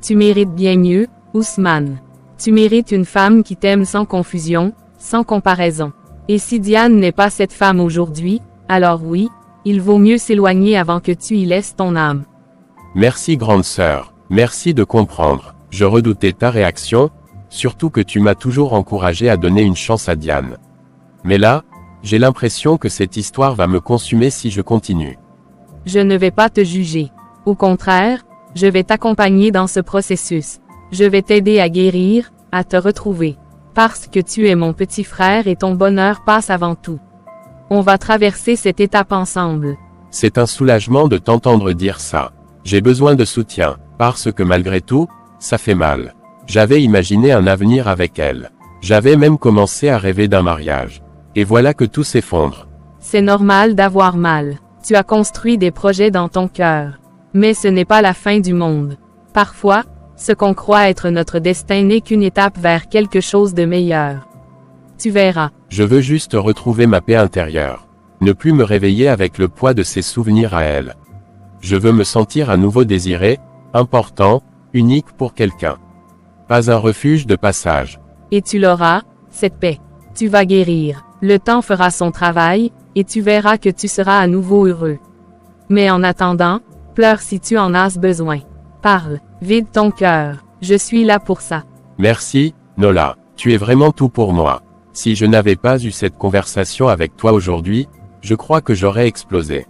Tu mérites bien mieux, Ousmane. Tu mérites une femme qui t'aime sans confusion, sans comparaison. Et si Diane n'est pas cette femme aujourd'hui, alors oui, il vaut mieux s'éloigner avant que tu y laisses ton âme. Merci grande sœur, merci de comprendre. Je redoutais ta réaction, surtout que tu m'as toujours encouragé à donner une chance à Diane. Mais là, j'ai l'impression que cette histoire va me consumer si je continue. Je ne vais pas te juger. Au contraire, je vais t'accompagner dans ce processus. Je vais t'aider à guérir, à te retrouver. Parce que tu es mon petit frère et ton bonheur passe avant tout. On va traverser cette étape ensemble. C'est un soulagement de t'entendre dire ça. J'ai besoin de soutien, parce que malgré tout, ça fait mal. J'avais imaginé un avenir avec elle. J'avais même commencé à rêver d'un mariage. Et voilà que tout s'effondre. C'est normal d'avoir mal. Tu as construit des projets dans ton cœur. Mais ce n'est pas la fin du monde. Parfois, ce qu'on croit être notre destin n'est qu'une étape vers quelque chose de meilleur. Tu verras. Je veux juste retrouver ma paix intérieure. Ne plus me réveiller avec le poids de ses souvenirs à elle. Je veux me sentir à nouveau désiré, important, unique pour quelqu'un. Pas un refuge de passage. Et tu l'auras, cette paix. Tu vas guérir. Le temps fera son travail, et tu verras que tu seras à nouveau heureux. Mais en attendant, pleure si tu en as besoin. Parle, vide ton cœur. Je suis là pour ça. Merci, Nola. Tu es vraiment tout pour moi. Si je n'avais pas eu cette conversation avec toi aujourd'hui, je crois que j'aurais explosé.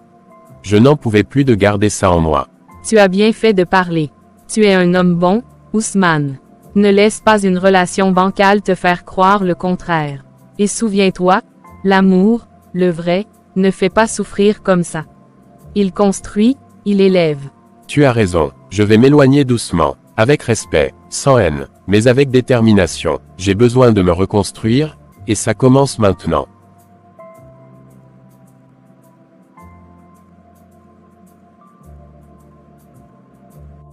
Je n'en pouvais plus de garder ça en moi. Tu as bien fait de parler. Tu es un homme bon, Ousmane. Ne laisse pas une relation bancale te faire croire le contraire. Et souviens-toi, l'amour, le vrai, ne fait pas souffrir comme ça. Il construit, il élève. Tu as raison, je vais m'éloigner doucement, avec respect, sans haine, mais avec détermination. J'ai besoin de me reconstruire, et ça commence maintenant.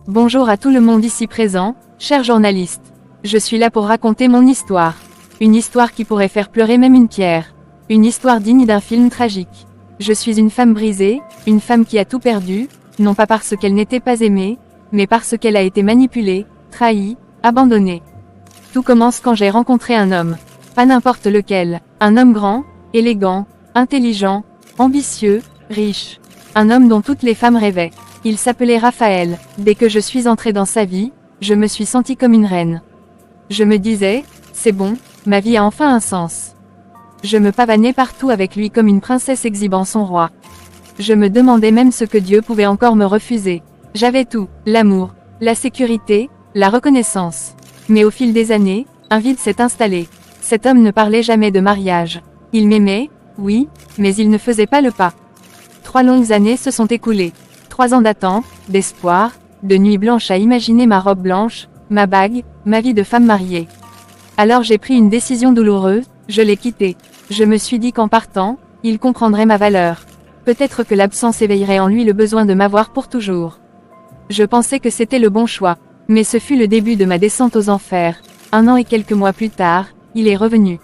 Bonjour à tout le monde ici présent, chers journalistes. Je suis là pour raconter mon histoire. Une histoire qui pourrait faire pleurer même une pierre. Une histoire digne d'un film tragique. Je suis une femme brisée, une femme qui a tout perdu, non pas parce qu'elle n'était pas aimée, mais parce qu'elle a été manipulée, trahie, abandonnée. Tout commence quand j'ai rencontré un homme. Pas n'importe lequel. Un homme grand, élégant, intelligent, ambitieux, riche. Un homme dont toutes les femmes rêvaient. Il s'appelait Raphaël. Dès que je suis entrée dans sa vie, je me suis sentie comme une reine. Je me disais, c'est bon, ma vie a enfin un sens. Je me pavanais partout avec lui comme une princesse exhibant son roi. Je me demandais même ce que Dieu pouvait encore me refuser. J'avais tout, l'amour, la sécurité, la reconnaissance. Mais au fil des années, un vide s'est installé. Cet homme ne parlait jamais de mariage. Il m'aimait, oui, mais il ne faisait pas le pas. 3 longues années se sont écoulées. 3 ans d'attente, d'espoir, de nuits blanches à imaginer ma robe blanche, ma bague, ma vie de femme mariée. Alors j'ai pris une décision douloureuse, je l'ai quitté. Je me suis dit qu'en partant, il comprendrait ma valeur. Peut-être que l'absence éveillerait en lui le besoin de m'avoir pour toujours. Je pensais que c'était le bon choix. Mais ce fut le début de ma descente aux enfers. 1 an et quelques mois plus tard, il est revenu.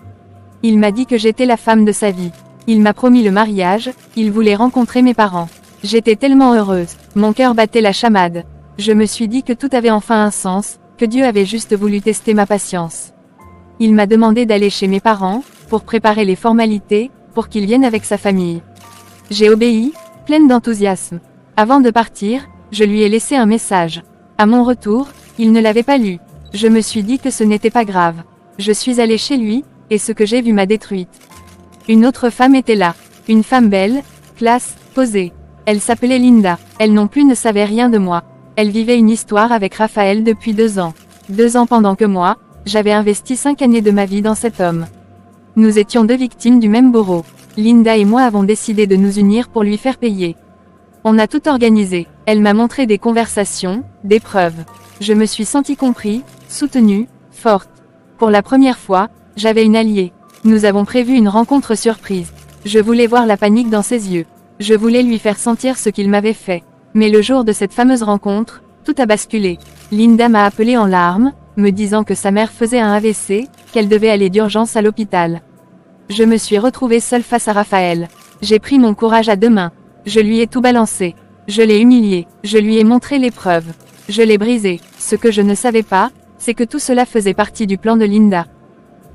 Il m'a dit que j'étais la femme de sa vie. Il m'a promis le mariage, il voulait rencontrer mes parents. J'étais tellement heureuse, mon cœur battait la chamade. Je me suis dit que tout avait enfin un sens, que Dieu avait juste voulu tester ma patience. Il m'a demandé d'aller chez mes parents, pour préparer les formalités, pour qu'il vienne avec sa famille. J'ai obéi, pleine d'enthousiasme. Avant de partir, je lui ai laissé un message. À mon retour, il ne l'avait pas lu. Je me suis dit que ce n'était pas grave. Je suis allée chez lui, et ce que j'ai vu m'a détruite. Une autre femme était là. Une femme belle, classe, posée. Elle s'appelait Linda. Elle non plus ne savait rien de moi. Elle vivait une histoire avec Raphaël depuis 2 ans. 2 ans pendant que moi, j'avais investi 5 années de ma vie dans cet homme. Nous étions 2 victimes du même bourreau. Linda et moi avons décidé de nous unir pour lui faire payer. On a tout organisé. Elle m'a montré des conversations, des preuves. Je me suis sentie compris, soutenue, forte. Pour la première fois, j'avais une alliée. Nous avons prévu une rencontre surprise. Je voulais voir la panique dans ses yeux. Je voulais lui faire sentir ce qu'il m'avait fait. Mais le jour de cette fameuse rencontre, tout a basculé. Linda m'a appelé en larmes, me disant que sa mère faisait un AVC, qu'elle devait aller d'urgence à l'hôpital. Je me suis retrouvée seule face à Raphaël. J'ai pris mon courage à 2 mains. Je lui ai tout balancé. Je l'ai humilié. Je lui ai montré les preuves. Je l'ai brisé. Ce que je ne savais pas, c'est que tout cela faisait partie du plan de Linda.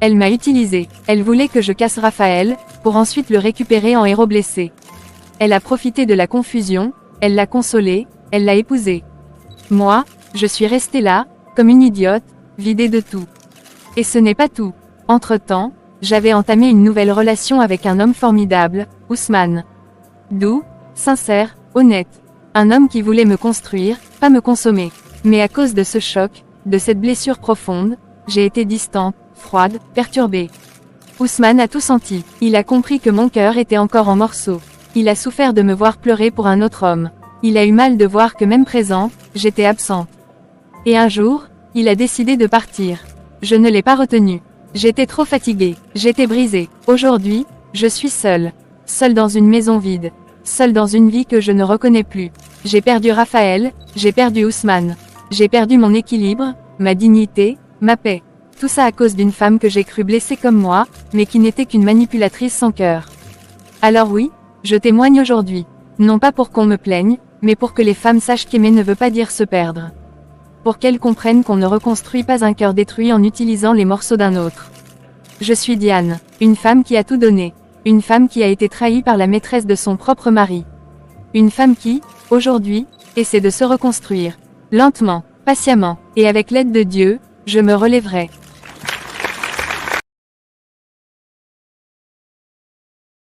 Elle m'a utilisé. Elle voulait que je casse Raphaël, pour ensuite le récupérer en héros blessé. Elle a profité de la confusion, elle l'a consolé, elle l'a épousé. Moi, je suis restée là, comme une idiote, vidée de tout. Et ce n'est pas tout. Entre-temps, j'avais entamé une nouvelle relation avec un homme formidable, Ousmane. Doux, sincère, honnête. Un homme qui voulait me construire, pas me consommer. Mais à cause de ce choc, de cette blessure profonde, j'ai été distante, froide, perturbée. Ousmane a tout senti. Il a compris que mon cœur était encore en morceaux. Il a souffert de me voir pleurer pour un autre homme. Il a eu mal de voir que même présente, j'étais absente. Et un jour, il a décidé de partir. Je ne l'ai pas retenu. J'étais trop fatiguée, j'étais brisée. Aujourd'hui, je suis seule. Seule dans une maison vide. Seule dans une vie que je ne reconnais plus. J'ai perdu Raphaël, j'ai perdu Ousmane. J'ai perdu mon équilibre, ma dignité, ma paix. Tout ça à cause d'une femme que j'ai cru blessée comme moi, mais qui n'était qu'une manipulatrice sans cœur. Alors oui, je témoigne aujourd'hui. Non pas pour qu'on me plaigne, mais pour que les femmes sachent qu'aimer ne veut pas dire se perdre. Pour qu'elles comprennent qu'on ne reconstruit pas un cœur détruit en utilisant les morceaux d'un autre. Je suis Diane, une femme qui a tout donné. Une femme qui a été trahie par la maîtresse de son propre mari. Une femme qui, aujourd'hui, essaie de se reconstruire. Lentement, patiemment, et avec l'aide de Dieu, je me relèverai.